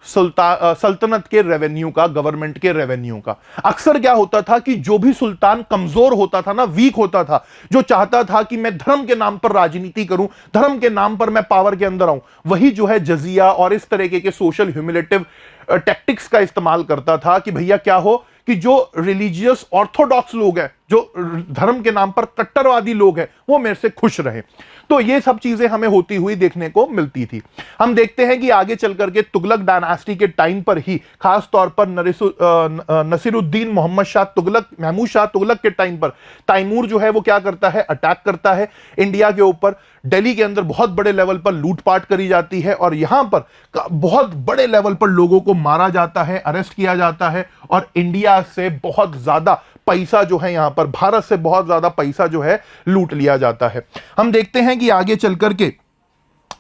सल्तनत के रेवेन्यू का, गवर्नमेंट के रेवेन्यू का। अक्सर क्या होता था कि जो भी सुल्तान कमजोर होता था ना, वीक होता था, जो चाहता था कि मैं धर्म के नाम पर राजनीति करूं, धर्म के नाम पर मैं पावर के अंदर आऊं, वही जो है जजिया और इस तरीके के सोशल ह्यूमिलेटिव टैक्टिक्स का इस्तेमाल करता था कि भैया क्या हो कि जो रिलीजियस ऑर्थोडॉक्स लोग हैं जो धर्म के नाम पर कट्टरवादी लोग हैं वो मेरे से खुश रहे। तो ये सब चीजें हमें होती हुई देखने को मिलती थी। हम देखते हैं कि आगे चल करके तुगलक डायनास्टी के टाइम पर ही, खास तौर पर नसीरुद्दीन मोहम्मद शाह तुगलक, महमूद शाह तुगलक के टाइम पर तैमूर जो है वो क्या करता है, अटैक करता है इंडिया के ऊपर। दिल्ली के अंदर बहुत बड़े लेवल पर लूटपाट करी जाती है और यहां पर बहुत बड़े लेवल पर लोगों को मारा जाता है, अरेस्ट किया जाता है और इंडिया से बहुत ज्यादा पैसा जो है, यहां पर भारत से बहुत ज्यादा पैसा जो है लूट लिया जाता है। हम देखते हैं कि आगे चल करके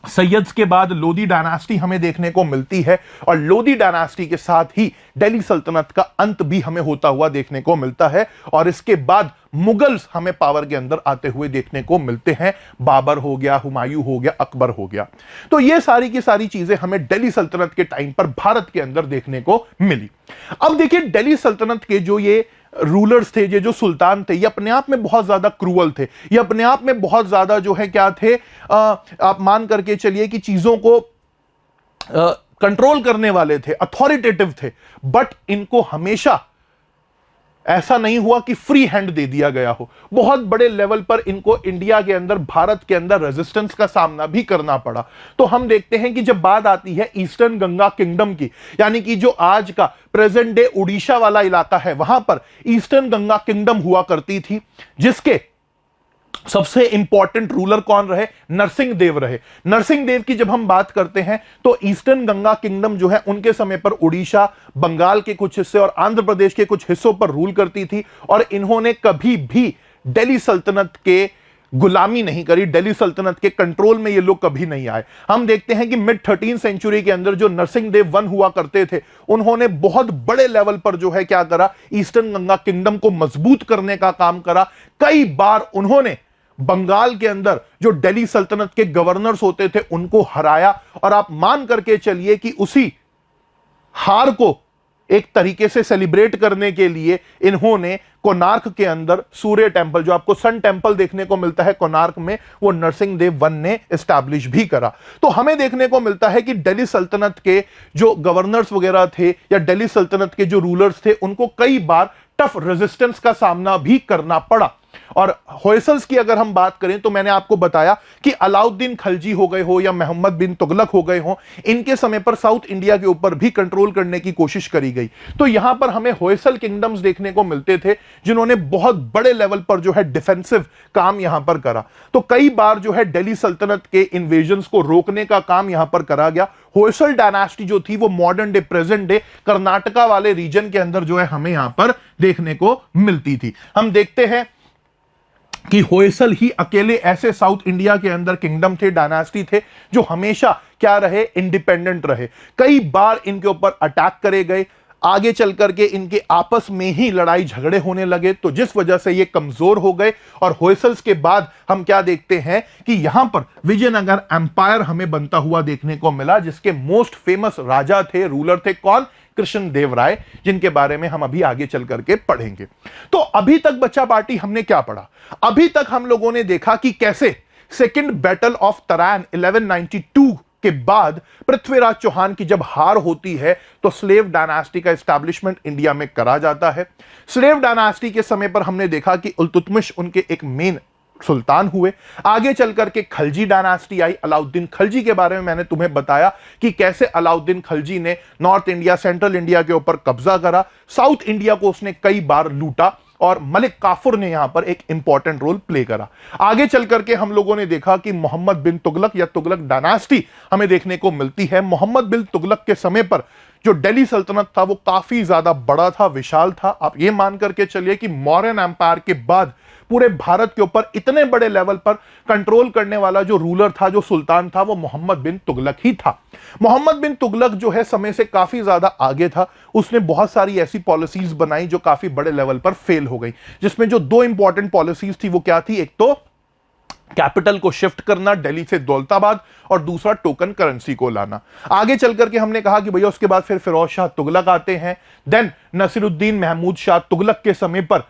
सैयद्स के बाद लोदी डायनास्टी हमें देखने को मिलती है और लोदी डायनास्टी के साथ ही दिल्ली सल्तनत का अंत भी हमें होता हुआ देखने को मिलता है और इसके बाद मुगल्स हमें पावर के अंदर आते हुए देखने को मिलते हैं। बाबर हो गया, हुमायूं हो गया, अकबर हो गया। तो ये सारी की सारी चीजें हमें दिल्ली सल्तनत के टाइम पर भारत के अंदर देखने को मिली। अब देखिए, दिल्ली सल्तनत के जो ये रूलर्स थे, ये जो सुल्तान थे, ये अपने आप में बहुत ज्यादा क्रूअल थे। ये अपने आप में बहुत ज्यादा जो है क्या थे, आप मान करके चलिए कि चीजों को कंट्रोल करने वाले थे, अथॉरिटेटिव थे। बट इनको हमेशा ऐसा नहीं हुआ कि फ्री हैंड दे दिया गया हो। बहुत बड़े लेवल पर इनको इंडिया के अंदर, भारत के अंदर रेजिस्टेंस का सामना भी करना पड़ा। तो हम देखते हैं कि जब बात आती है ईस्टर्न गंगा किंगडम की, यानी कि जो आज का प्रेजेंट डे उड़ीसा वाला इलाका है, वहां पर ईस्टर्न गंगा किंगडम हुआ करती थी, जिसके सबसे इंपॉर्टेंट रूलर कौन रहे? नरसिंह देव रहे। नरसिंह देव की जब हम बात करते हैं तो ईस्टर्न गंगा किंगडम जो है उनके समय पर उड़ीसा, बंगाल के कुछ हिस्से और आंध्र प्रदेश के कुछ हिस्सों पर रूल करती थी और इन्होंने कभी भी दिल्ली सल्तनत के गुलामी नहीं करी, दिल्ली सल्तनत के कंट्रोल में ये लोग कभी नहीं आए। हम देखते हैं कि मिड 13th सेंचुरी के अंदर जो नरसिंह देव वन हुआ करते थे, उन्होंने बहुत बड़े लेवल पर जो है क्या करा, ईस्टर्न गंगा किंगडम को मजबूत करने का काम करा। कई बार उन्होंने बंगाल के अंदर जो दिल्ली सल्तनत के गवर्नर्स होते थे उनको हराया और आप मान करके चलिए कि उसी हार को एक तरीके से सेलिब्रेट करने के लिए इन्होंने कोणार्क के अंदर सूर्य टेंपल, जो आपको सन टेंपल देखने को मिलता है कोणार्क में, वो नरसिंह देव वन ने एस्टैब्लिश भी करा। तो हमें देखने को मिलता है कि दिल्ली सल्तनत के जो गवर्नर्स वगैरह थे या दिल्ली सल्तनत के जो रूलर्स थे, उनको कई बार टफ रेजिस्टेंस का सामना भी करना पड़ा। और होयसल्स की अगर हम बात करें तो मैंने आपको बताया कि अलाउद्दीन खलजी हो गए हो या मोहम्मद बिन तुगलक हो गए हो, इनके समय पर साउथ इंडिया के ऊपर भी कंट्रोल करने की कोशिश करी गई। तो यहां पर हमें होयसल किंगडम्स देखने को मिलते थे जिन्होंने बहुत बड़े लेवल पर जो है डिफेंसिव काम यहां पर करा। तो कई बार जो है दिल्ली सल्तनत के इन्वेजन्स को रोकने का काम यहां पर करा गया। होयसल डायनास्टी जो थी वो modern day, present day Karnataka वाले रीजन के अंदर जो है हमें यहां पर देखने को मिलती थी। हम देखते हैं कि होयसल ही अकेले ऐसे साउथ इंडिया के अंदर किंगडम थे, डायनास्टी थे, जो हमेशा क्या रहे, इंडिपेंडेंट रहे। कई बार इनके ऊपर अटैक करे गए, आगे चल करके इनके आपस में ही लड़ाई झगड़े होने लगे, तो जिस वजह से ये कमजोर हो गए। और होयसल्स के बाद हम क्या देखते हैं कि यहां पर विजयनगर एम्पायर हमें बनता हुआ देखने को मिला, जिसके मोस्ट फेमस राजा थे, रूलर थे कौन? कृष्णदेवराय, जिनके बारे में हम अभी आगे चल करके पढ़ेंगे। तो अभी तक बच्चा पार्टी हमने क्या पढ़ा? अभी तक हम लोगों ने देखा कि कैसे सेकेंड बैटल ऑफ तराइन 1192 के बाद पृथ्वीराज चौहान की जब हार होती है तो स्लेव डायनास्टी का एस्टैब्लिशमेंट इंडिया में करा जाता है। स्लेव डायनास्टी के समय पर हमने देखा कि इल्तुतमिश उनके एक मेन सुल्तान हुए। आगे चल करके खलजी डायनास्टी आई। अलाउद्दीन खलजी के बारे में मैंने तुम्हें बताया कि कैसे अलाउद्दीन खलजी ने नॉर्थ इंडिया, सेंट्रल इंडिया के ऊपर कब्जा करा, साउथ इंडिया को उसने कई बार लूटा और मलिक काफुर ने यहां पर एक इंपॉर्टेंट रोल प्ले करा। आगे चल करके हम लोगों ने देखा कि मोहम्मद बिन तुगलक या तुगलक डायनास्टी हमें देखने को मिलती है। मोहम्मद बिन तुगलक के समय पर जो दिल्ली सल्तनत था वो काफी ज्यादा बड़ा था, विशाल था। आप ये मान करके चलिए कि मौर्यन एम्पायर के बाद पूरे भारत के ऊपर इतने बड़े लेवल पर कंट्रोल करने वाला जो रूलर था, जो सुल्तान था, वो मोहम्मद बिन तुगलक ही था। मोहम्मद बिन तुगलक जो है समय से काफी ज्यादा आगे था। उसने बहुत सारी ऐसी पॉलिसीज बनाई जो काफी बड़े लेवल पर फेल हो गई, जिसमें जो दो इंपॉर्टेंट पॉलिसीज थी वो क्या थी? एक तो कैपिटल को शिफ्ट करना दिल्ली से दौलताबाद और दूसरा टोकन करेंसी को लाना। आगे चल करके हमने कहा कि भैया उसके बाद फिर फिरोज शाह तुगलक आते हैं। देन नसीरुद्दीन महमूद शाह तुगलक के समय पर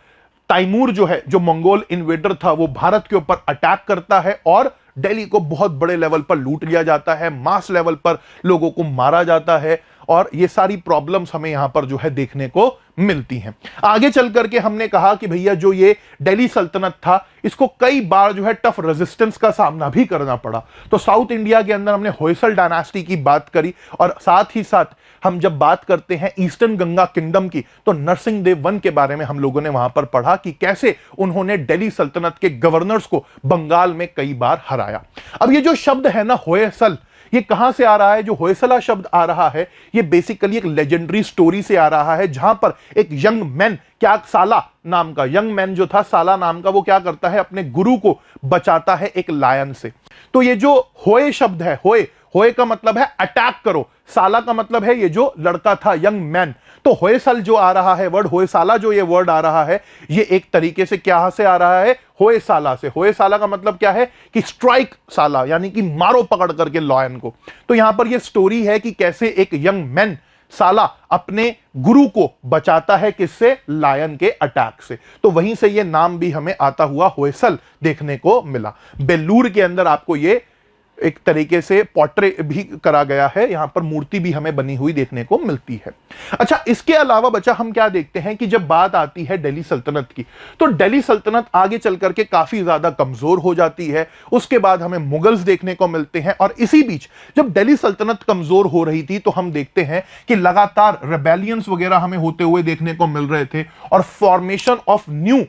तैमूर जो है, जो मंगोल इन्वेडर था, वो भारत के ऊपर अटैक करता है और दिल्ली को बहुत बड़े लेवल पर लूट लिया जाता है, मास लेवल पर लोगों को मारा जाता है और ये सारी प्रॉब्लम्स हमें यहां पर जो है देखने को मिलती हैं। आगे चल करके हमने कहा कि भैया जो ये दिल्ली सल्तनत था इसको कई बार जो है टफ रेजिस्टेंस का सामना भी करना पड़ा। तो साउथ इंडिया के अंदर हमने होयसल डायनास्टी की बात करी, और साथ ही साथ हम जब बात करते हैं ईस्टर्न गंगा किंगडम की तो नरसिंह देव वन के बारे में हम लोगों ने वहां पर पढ़ा कि कैसे उन्होंने दिल्ली सल्तनत के गवर्नर्स को बंगाल में कई बार हराया। अब ये जो शब्द है ना होयसल, ये कहां से आ रहा है? जो होयसला शब्द आ रहा है ये बेसिकली एक लेजेंडरी स्टोरी से आ रहा है, जहां पर एक यंग मैन, क्या साला नाम का यंग मैन जो था, साला नाम का, वो क्या करता है अपने गुरु को बचाता है एक लायन से। तो ये जो होए शब्द है, होए होए का मतलब है अटैक करो, साला का मतलब है ये जो लड़का था यंग मैन। तो होयसल जो आ रहा है वर्ड, होयसाला जो ये वर्ड आ रहा है, ये एक तरीके से क्या से आ रहा है? होयसाला से। होयसाला का मतलब क्या है कि स्ट्राइक साला, यानी कि मारो पकड़ करके लॉयन को। तो यहां पर ये स्टोरी है कि कैसे एक यंग मैन साला अपने गुरु को बचाता है, किससे? लायन के अटैक से। तो वहीं से ये नाम भी हमें आता हुआ होयसल देखने को मिला। बेलूर के अंदर आपको ये एक तरीके से पोर्ट्रेट भी करा गया है, यहां पर मूर्ति भी हमें बनी हुई देखने को मिलती है। अच्छा, इसके अलावा बच्चा हम क्या देखते हैं कि जब बात आती है दिल्ली सल्तनत की, तो दिल्ली सल्तनत आगे चल करके काफी ज्यादा कमजोर हो जाती है। उसके बाद हमें मुगल्स देखने को मिलते हैं, और इसी बीच जब दिल्ली सल्तनत कमजोर हो रही थी तो हम देखते हैं कि लगातार रेबेलियंस वगैरह हमें होते हुए देखने को मिल रहे थे, और फॉर्मेशन ऑफ न्यू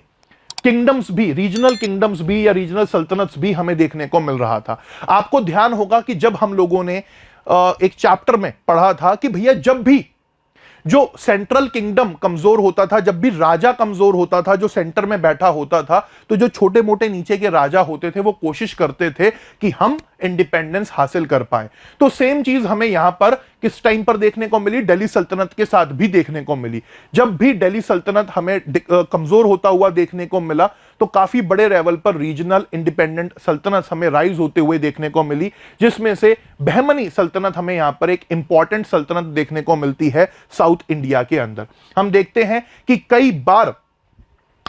किंगडम्स भी, रीजनल किंगडम्स भी या रीजनल सल्तनत्स भी हमें देखने को मिल रहा था। आपको ध्यान होगा कि जब हम लोगों ने एक चैप्टर में पढ़ा था कि भैया जब भी जो सेंट्रल किंगडम कमजोर होता था, जब भी राजा कमजोर होता था, जो सेंटर में बैठा होता था, तो जो छोटे मोटे नीचे के राजा होते थे वो कोशिश करते थे कि हम इंडिपेंडेंस हासिल कर पाए। तो सेम चीज हमें यहां पर किस टाइम पर देखने को मिली? दिल्ली सल्तनत के साथ भी देखने को मिली। जब भी दिल्ली सल्तनत हमें कमजोर होता हुआ देखने को मिला तो काफी बड़े लेवल पर रीजनल इंडिपेंडेंट सल्तनत हमें राइज होते हुए देखने को मिली, जिसमें से बहमनी सल्तनत हमें यहां पर एक इंपॉर्टेंट सल्तनत देखने को मिलती है साउथ इंडिया के अंदर। हम देखते हैं कि कई बार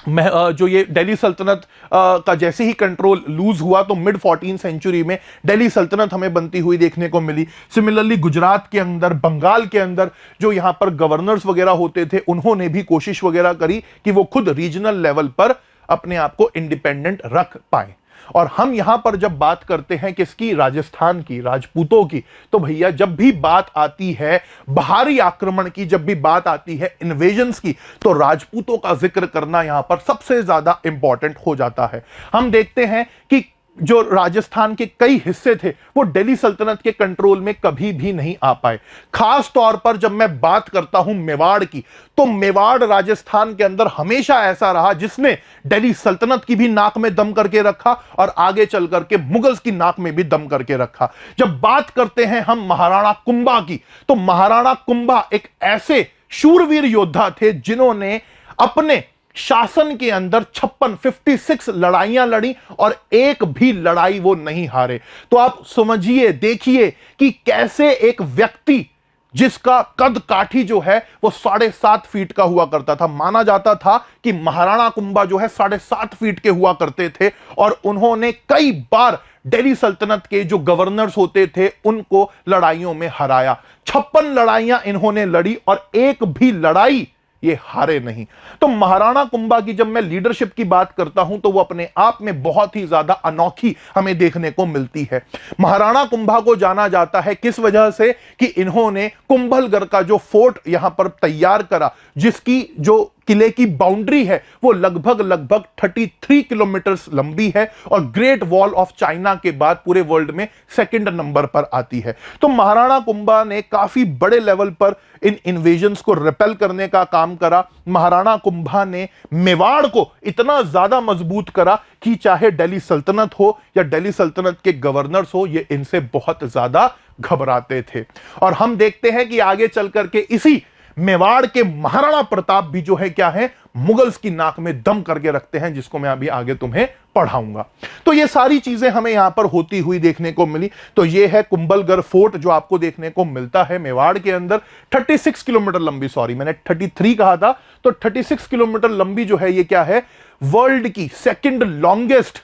जो ये दिल्ली सल्तनत का जैसे ही कंट्रोल लूज हुआ तो मिड 14th सेंचुरी में दिल्ली सल्तनत हमें बनती हुई देखने को मिली। सिमिलरली गुजरात के अंदर, बंगाल के अंदर जो यहां पर गवर्नर्स वगैरह होते थे उन्होंने भी कोशिश वगैरह करी कि वो खुद रीजनल लेवल पर अपने आप को इंडिपेंडेंट रख पाए। और हम यहां पर जब बात करते हैं किसकी? राजस्थान की, राजपूतों की, तो भैया जब भी बात आती है बाहरी आक्रमण की, जब भी बात आती है इन्वेजन्स की, तो राजपूतों का जिक्र करना यहां पर सबसे ज्यादा इंपॉर्टेंट हो जाता है। हम देखते हैं कि जो राजस्थान के कई हिस्से थे वो दिल्ली सल्तनत के कंट्रोल में कभी भी नहीं आ पाए। खास तौर पर जब मैं बात करता हूं मेवाड़ की, तो मेवाड़ राजस्थान के अंदर हमेशा ऐसा रहा जिसने दिल्ली सल्तनत की भी नाक में दम करके रखा और आगे चल करके मुगल्स की नाक में भी दम करके रखा। जब बात करते हैं हम महाराणा कुंभा की, तो महाराणा कुंभा एक ऐसे शूरवीर योद्धा थे जिन्होंने अपने शासन के अंदर 56 लड़ाइयां लड़ी और एक भी लड़ाई वो नहीं हारे। तो आप समझिए, देखिए कि कैसे एक व्यक्ति जिसका कद काठी जो है वो 7.5 फीट का हुआ करता था, माना जाता था कि महाराणा कुंभा जो है 7.5 फीट के हुआ करते थे, और उन्होंने कई बार दिल्ली सल्तनत के जो गवर्नर्स होते थे उनको लड़ाइयों में हराया। 56 लड़ाइयां इन्होंने लड़ी और एक भी लड़ाई ये हारे नहीं। तो महाराणा कुंभा की जब मैं लीडरशिप की बात करता हूं तो वो अपने आप में बहुत ही ज्यादा अनोखी हमें देखने को मिलती है। महाराणा कुंभा को जाना जाता है किस वजह से कि इन्होंने कुंभलगढ़ का जो फोर्ट यहां पर तैयार करा, जिसकी जो किले की बाउंड्री है वो लगभग 33 किलोमीटर लंबी है और ग्रेट वॉल ऑफ चाइना के बाद पूरे वर्ल्ड में सेकंड नंबर पर आती है। तो महाराणा कुंभा ने काफी बड़े लेवल पर इन इन्वेजन्स को रिपेल करने का काम करा। महाराणा कुंभा ने मेवाड़ को इतना ज्यादा मजबूत करा कि चाहे दिल्ली सल्तनत हो या दिल्ली सल्तनत के गवर्नर्स हो, ये इनसे बहुत ज्यादा घबराते थे। और हम देखते हैं कि आगे चल करके इसी मेवाड़ के महाराणा प्रताप भी जो है क्या है, मुगल्स की नाक में दम करके रखते हैं, जिसको मैं अभी आगे तुम्हें पढ़ाऊंगा। तो ये सारी चीजें हमें यहां पर होती हुई देखने को मिली। तो ये है कुंभलगढ़ फोर्ट जो आपको देखने को मिलता है मेवाड़ के अंदर। 36 किलोमीटर लंबी, सॉरी मैंने 33 कहा था, तो 36 किलोमीटर लंबी जो है ये क्या है, वर्ल्ड की सेकंड लॉन्गेस्ट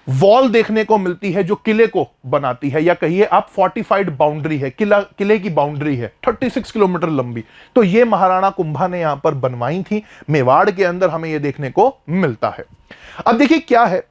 वॉल देखने को मिलती है जो किले को बनाती है, या कहिए आप फोर्टिफाइड बाउंड्री है, किले की बाउंड्री है 36 किलोमीटर लंबी। तो ये महाराणा कुंभा ने यहां पर बनवाई थी, मेवाड़ के अंदर हमें यह देखने को मिलता है। अब देखिए क्या है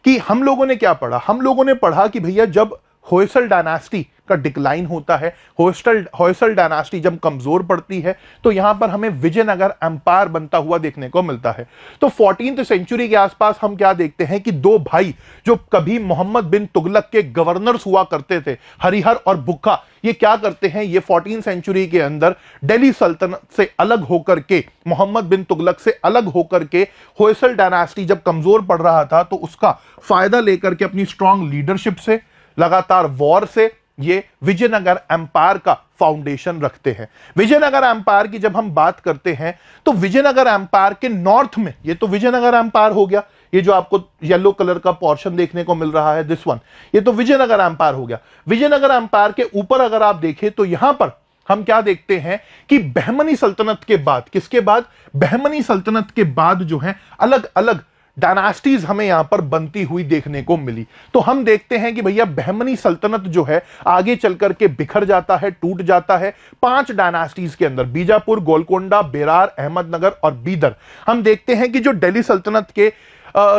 कि हम लोगों ने क्या पढ़ा, हम लोगों ने पढ़ा कि भैया जब होयसल डायनास्टी का डिक्लाइन होता है, होयसल डायनास्टी जब कमजोर पड़ती है, तो यहां पर हमें विजयनगर एम्पायर बनता हुआ देखने को मिलता है। तो 14वीं सेंचुरी के आसपास हम क्या देखते हैं कि दो भाई जो कभी मोहम्मद बिन तुगलक के गवर्नर्स हुआ करते थे, हरिहर और बुक्का, ये क्या करते हैं, ये 14वीं सेंचुरी के अंदर दिल्ली सल्तनत से अलग होकर के, मोहम्मद बिन तुगलक से अलग होकर के, होयसल डायनास्टी जब कमजोर पड़ रहा था तो उसका फायदा लेकर के अपनी स्ट्रांग लीडरशिप से, लगातार वॉर से, ये विजयनगर एम्पायर का फाउंडेशन रखते हैं। विजयनगर एम्पायर की जब हम बात करते हैं तो विजयनगर एम्पायर के नॉर्थ में, ये तो विजयनगर एम्पायर हो गया, ये जो आपको येलो कलर का पोर्शन देखने को मिल रहा है दिस वन, ये तो विजयनगर एम्पायर हो गया। विजयनगर एम्पायर के ऊपर अगर आप देखें तो यहां पर हम क्या देखते हैं कि बहमनी सल्तनत के बाद, किसके बाद, बहमनी सल्तनत के बाद जो है अलग अलग डायनास्टीज हमें यहां पर बनती हुई देखने को मिली। तो हम देखते हैं कि भैया बहमनी सल्तनत जो है आगे चलकर के बिखर जाता है, टूट जाता है 5 डायनास्टीज के अंदर, बीजापुर, गोलकोंडा, बेरार, अहमदनगर और बीदर। हम देखते हैं कि जो दिल्ली सल्तनत के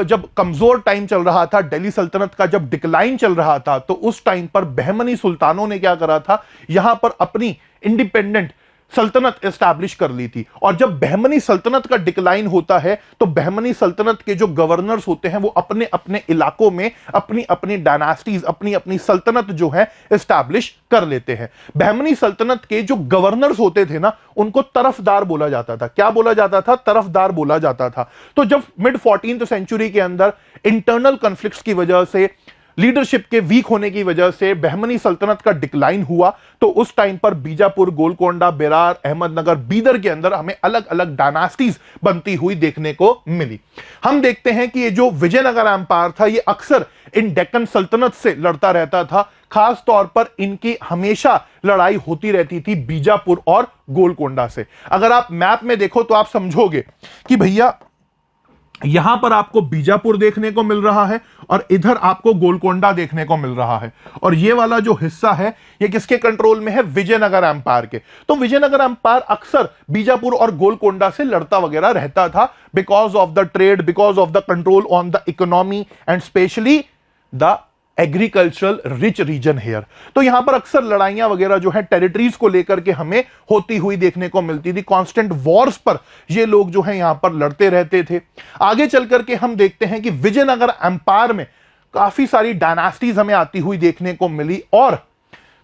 जब कमजोर टाइम चल रहा था, दिल्ली सल्तनत का जब डिक्लाइन चल रहा था, तो उस टाइम पर बहमनी सुल्तानों ने क्या करा था, यहां पर अपनी इंडिपेंडेंट सल्तनत एस्टैब्लिश कर ली थी। और जब बहमनी सल्तनत का डिक्लाइन होता है तो बहमनी सल्तनत के जो गवर्नर्स होते हैं वो अपने अपने इलाकों में अपनी अपनी डायनास्टीज, अपनी अपनी सल्तनत जो है एस्टैब्लिश कर लेते हैं। बहमनी सल्तनत के जो गवर्नर्स होते थे ना, उनको तरफदार बोला जाता था। क्या बोला जाता था, तरफदार बोला जाता था। तो जब मिड 14वीं सेंचुरी के अंदर इंटरनल कॉन्फ्लिक्ट्स की वजह से, लीडरशिप के वीक होने की वजह से बहमनी सल्तनत का डिक्लाइन हुआ, तो उस टाइम पर बीजापुर, गोलकोंडा, बेरार, अहमदनगर, बीदर के अंदर हमें अलग अलग डायनास्टीज बनती हुई देखने को मिली। हम देखते हैं कि ये जो विजयनगर एम्पायर था ये अक्सर इन डेक्कन सल्तनत से लड़ता रहता था। खास तौर पर इनकी हमेशा लड़ाई होती रहती थी बीजापुर और गोलकोंडा से। अगर आप मैप में देखो तो आप समझोगे कि भैया यहां पर आपको बीजापुर देखने को मिल रहा है और इधर आपको गोलकोंडा देखने को मिल रहा है, और ये वाला जो हिस्सा है ये किसके कंट्रोल में है, विजयनगर एम्पायर के। तो विजयनगर एम्पायर अक्सर बीजापुर और गोलकोंडा से लड़ता वगैरह रहता था, because of the trade, because of the control on the economy and specially the agricultural rich region here. तो यहां पर अक्सर लड़ाइयां वगैरह जो है टेरिटरीज को लेकर के हमें होती हुई देखने को मिलती थी। कांस्टेंट वॉर्स पर ये लोग जो है यहां पर लड़ते रहते थे। आगे चलकर के हम देखते हैं कि विजयनगर एम्पायर में काफी सारी डायनास्टीज हमें आती हुई देखने को मिली, और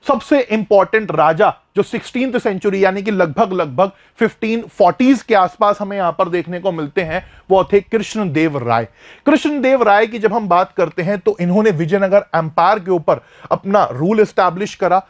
सबसे इंपॉर्टेंट राजा जो 16वीं सेंचुरी यानी कि लगभग 1540s के आसपास हमें यहां पर देखने को मिलते हैं, वो थे कृष्णदेव राय। कृष्णदेव राय की जब हम बात करते हैं तो इन्होंने विजयनगर एम्पायर के ऊपर अपना रूल एस्टैब्लिश करा।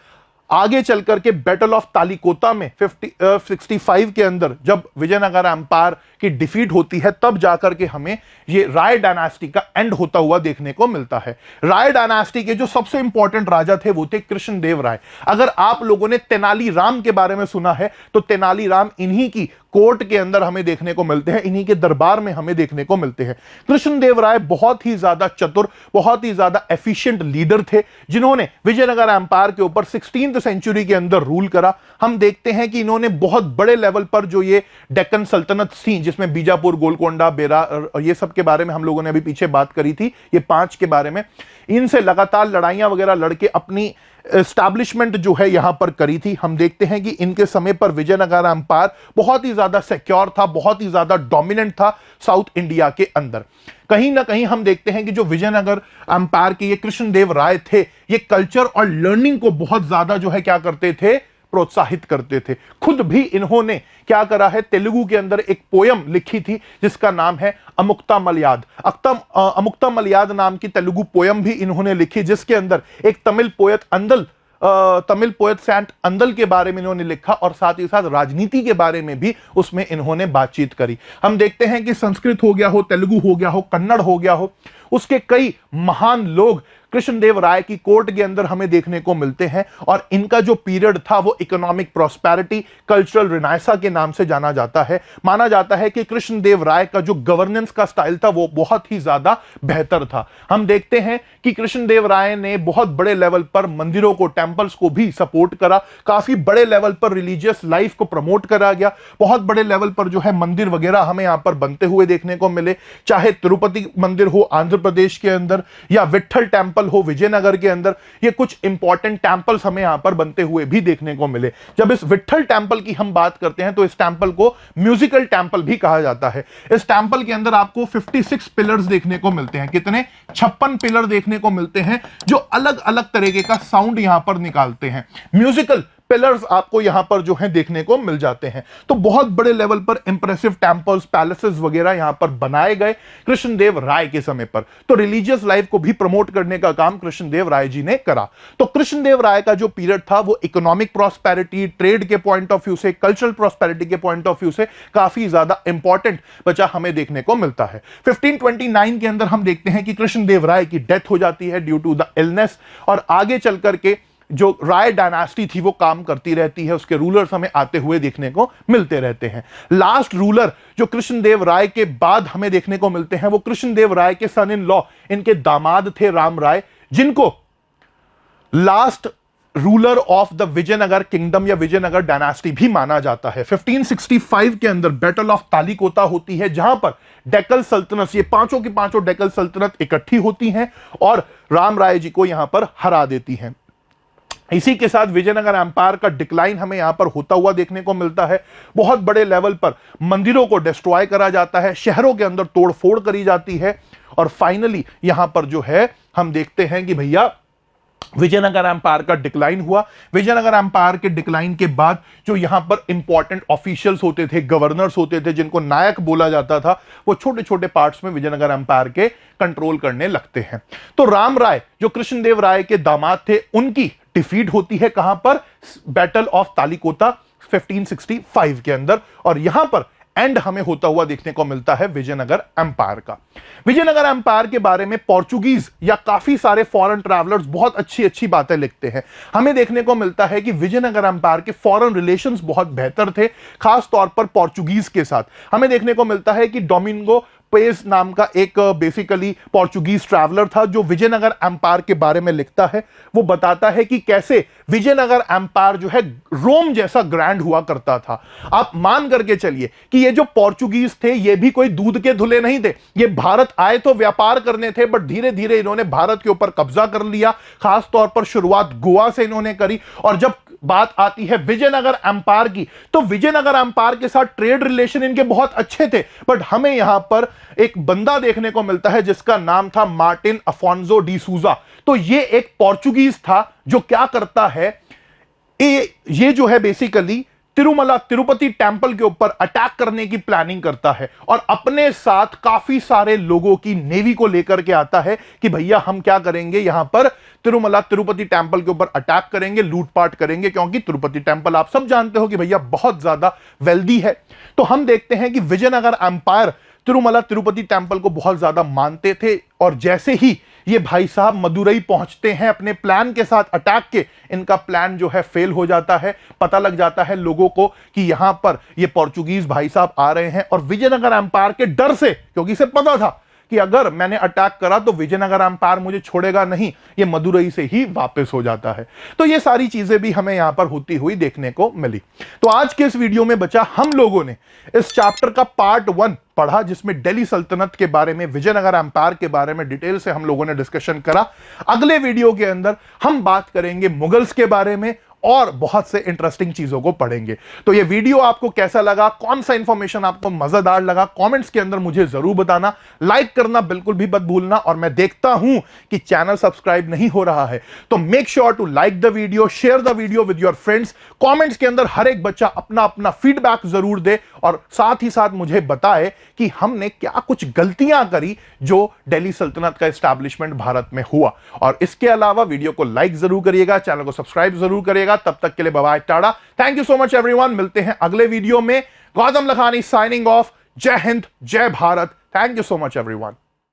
आगे चलकर के बैटल ऑफ तालिकोटा में 65 के अंदर जब विजयनगर एम्पायर की डिफीट होती है, तब जाकर के हमें ये राय डायनास्टी का एंड होता हुआ देखने को मिलता है। राय डायनास्टी के जो सबसे इंपॉर्टेंट राजा थे वो थे कृष्णदेव राय। अगर आप लोगों ने तेनालीराम के बारे में सुना है तो तेनालीराम इन्हीं की कोर्ट के अंदर हमें देखने को मिलते हैं, इन्हीं के दरबार में हमें देखने को मिलते हैं। कृष्णदेव राय बहुत ही ज्यादा चतुर, बहुत ही ज्यादा एफिशिएंट लीडर थे, जिन्होंने विजयनगर एम्पायर के ऊपर 16वीं सेंचुरी के अंदर रूल करा। हम देखते हैं कि इन्होंने बहुत बड़े लेवल पर जो ये डेक्कन सल्तनत थी, जिसमें बीजापुर, गोलकोंडा, बेरार और ये सब के बारे में हम लोगों ने अभी पीछे बात करी थी, ये 5 के बारे में, इनसे लगातार लड़ाइयां वगैरह लड़के अपनी एस्टैब्लिशमेंट जो है यहां पर करी थी। हम देखते हैं कि इनके समय पर विजयनगर एम्पायर बहुत ही ज्यादा सिक्योर था, बहुत ही ज्यादा डोमिनेंट था साउथ इंडिया के अंदर। कहीं ना कहीं हम देखते हैं कि जो विजयनगर एम्पायर के ये कृष्णदेव राय थे, ये कल्चर और लर्निंग को बहुत ज्यादा जो है क्या करते थे, प्रोत्साहित करते थे। खुद भी इन्होंने क्या करा है, तेलुगु के अंदर एक पोयम लिखी थी जिसका नाम है अमुक्ता मलयाद। अमुक्ता मलयाद नाम की तेलुगु पोयम भी इन्होंने लिखी, जिसके अंदर एक तमिल पोएट सेंट अंदल के बारे में इन्होंने लिखा, और साथ ही साथ राजनीति के बारे में भी उसमें इन्होंने बातचीत करी। हम देखते हैं कि संस्कृत हो गया हो, तेलुगु हो गया हो, कन्नड़ हो गया हो, उसके कई महान लोग कृष्णदेव राय की कोर्ट के अंदर हमें देखने को मिलते हैं। और इनका जो पीरियड था वो इकोनॉमिक प्रॉस्पेरिटी, कल्चरल रिनाइसा के नाम से जाना जाता है। माना जाता है कि कृष्णदेव राय का जो गवर्नेंस का स्टाइल था वो बहुत ही ज्यादा बेहतर था। हम देखते हैं कि कृष्णदेव राय ने बहुत बड़े लेवल पर मंदिरों को, टेंपल्स को भी सपोर्ट करा। काफी बड़े लेवल पर रिलीजियस लाइफ को प्रमोट करा गया। बहुत बड़े लेवल पर जो है मंदिर वगैरह हमें यहां पर बनते हुए देखने को मिले, चाहे तिरुपति मंदिर हो आंध्र प्रदेश के अंदर या विट्ठल टेंपल हो विजयनगर के अंदर। ये कुछ इंपॉर्टेंट टेंपल्स हमें यहां पर बनते हुए भी देखने को मिले। जब इस विट्ठल टेंपल की हम बात करते हैं तो इस टेंपल को म्यूजिकल टेंपल भी कहा जाता है। इस टेंपल के अंदर आपको 56 पिलर्स देखने को मिलते हैं। कितने? 56 पिलर देखने को मिलते हैं जो अलग अलग तरीके का साउंड यहां पर निकालते हैं। म्यूजिकल पिलर्स आपको यहां पर जो है देखने को मिल जाते हैं। तो बहुत बड़े लेवल पर इंप्रेसिव टेंपल्स, पैलेसेस वगैरह यहां पर बनाए गए कृष्णदेव राय के समय पर। तो रिलीजियस लाइफ को भी प्रमोट करने का काम कृष्णदेव राय जी ने करा। तो कृष्णदेव राय का जो पीरियड था वो इकोनॉमिक प्रॉस्पेरिटी, ट्रेड के पॉइंट ऑफ व्यू से, कल्चरल प्रॉस्पेरिटी के पॉइंट ऑफ व्यू से काफी ज्यादा इंपॉर्टेंट बचा हमें देखने को मिलता है। 1529 के अंदर हम देखते हैं कि कृष्णदेव राय की डेथ हो जाती है ड्यू टू द इलनेस। और आगे चल करके जो राय डायनास्टी थी वो काम करती रहती है, उसके रूलर्स हमें आते हुए देखने को मिलते रहते हैं। लास्ट रूलर जो कृष्णदेव राय के बाद हमें देखने को मिलते हैं वो कृष्णदेव राय के सन इन लॉ, इनके दामाद थे राम राय, जिनको last ruler of the Vijayanagar kingdom या विजयनगर डायनास्टी भी माना जाता है। 1565 के अंदर बैटल ऑफ तालिकोटा होती है जहां पर डेक्कन सल्तनत, ये पांचों की पांचों डेक्कन सल्तनत इकट्ठी होती हैं और राम राय जी को यहां पर हरा देती हैं। इसी के साथ विजयनगर एम्पायर का डिक्लाइन हमें यहां पर होता हुआ देखने को मिलता है। बहुत बड़े लेवल पर मंदिरों को डिस्ट्रॉय करा जाता है, शहरों के अंदर तोड़फोड़ करी जाती है और फाइनली यहां पर जो है हम देखते हैं कि भैया विजयनगर एम्पायर का डिक्लाइन हुआ। विजयनगर एम्पायर के डिक्लाइन के बाद जो यहां पर इंपॉर्टेंट ऑफिशियल्स होते थे, गवर्नर्स होते थे, जिनको नायक बोला जाता था, वो छोटे छोटे पार्ट्स में विजयनगर एम्पायर के कंट्रोल करने लगते हैं। तो राम राय जो कृष्णदेव राय के दामाद थे उनकी डिफीट होती है कहां पर? बैटल ऑफ तालिकोटा 1565 के अंदर। और यहां पर एंड हमें होता हुआ देखने को मिलता है विजयनगर एम्पायर का। विजयनगर एम्पायर के बारे में पोर्चुगीज या काफी सारे फॉरेन ट्रैवलर्स बहुत अच्छी अच्छी बातें लिखते हैं। हमें देखने को मिलता है कि विजयनगर एम्पायर के फॉरेन रिलेशंस बहुत बेहतर थे, खास तौर पर पोर्चुगीज के साथ। हमें देखने को मिलता है कि डोमिंगो पेस नाम का एक बेसिकली पोर्चुगीज ट्रैवलर था जो विजयनगर एम्पायर के बारे में लिखता है। वो बताता है कि कैसे विजयनगर एम्पायर जो है रोम जैसा ग्रैंड हुआ करता था। आप मान करके चलिए कि ये जो पोर्चुगीज थे ये भी कोई दूध के धुले नहीं थे। ये भारत आए तो व्यापार करने थे, बट धीरे धीरे इन्होंने भारत के ऊपर कब्जा कर लिया। खास तौर पर शुरुआत गोवा से इन्होंने करी। और जब बात आती है विजयनगर एम्पायर की तो विजयनगर एम्पायर के साथ ट्रेड रिलेशन इनके बहुत अच्छे थे। बट हमें यहां पर एक बंदा देखने को मिलता है जिसका नाम था मार्टिन अफोंसो डी सूजा। तो ये एक पोर्चुगीज था जो क्या करता है, ये जो है बेसिकली तिरुपति टेंपल के ऊपर अटैक करने की प्लानिंग करता है और अपने साथ काफी सारे लोगों की नेवी को लेकर के आता है कि भैया हम क्या करेंगे, यहां पर तिरुपति टेंपल के ऊपर अटैक करेंगे, लूटपाट करेंगे, क्योंकि तिरुपति टेंपल आप सब जानते हो कि भैया बहुत ज्यादा वेल्दी है। तो हम देखते हैं कि विजयनगर एम्पायर तिरुपति टेंपल को बहुत ज्यादा मानते थे और जैसे ही ये भाई साहब मदुरई पहुंचते हैं अपने प्लान के साथ अटैक के, इनका प्लान जो है फेल हो जाता है। पता लग जाता है लोगों को कि यहां पर ये पोर्चुगीज भाई साहब आ रहे हैं और विजयनगर एम्पायर के डर से, क्योंकि इसे पता था कि अगर मैंने अटैक करा तो विजयनगर एम्पायर मुझे छोड़ेगा नहीं, ये मदुरई से ही वापस हो जाता है। तो ये सारी चीजें भी हमें यहां पर होती हुई देखने को मिली। तो आज के इस वीडियो में बचा हम लोगों ने इस चैप्टर का पार्ट 1 पढ़ा जिसमें दिल्ली सल्तनत के बारे में, विजयनगर एम्पायर के बारे में डिटेल से हम लोगों ने डिस्कशन करा। अगले वीडियो के अंदर हम बात करेंगे मुगल्स के बारे में और बहुत से इंटरेस्टिंग चीजों को पढ़ेंगे। तो ये वीडियो आपको कैसा लगा, कौन सा इंफॉर्मेशन आपको मजेदार लगा, कमेंट्स के अंदर मुझे जरूर बताना। लाइक करना बिल्कुल भी मत भूलना। और मैं देखता हूं कि चैनल सब्सक्राइब नहीं हो रहा है तो make sure to like the video, share the video with your friends. Comments के अंदर हर एक बच्चा अपना अपना फीडबैक जरूर दे और साथ ही साथ मुझे बताए कि हमने क्या कुछ गलतियां करी जो दिल्ली सल्तनत का एस्टैब्लिशमेंट भारत में हुआ। और इसके अलावा वीडियो को लाइक जरूर करिएगा, चैनल को सब्सक्राइब जरूर करिएगा। तब तक के लिए bye bye, tata, thank you so much everyone. मिलते हैं अगले वीडियो में। Gautam Lakhani signing off. जय हिंद, जय Bharat. Thank you so much everyone.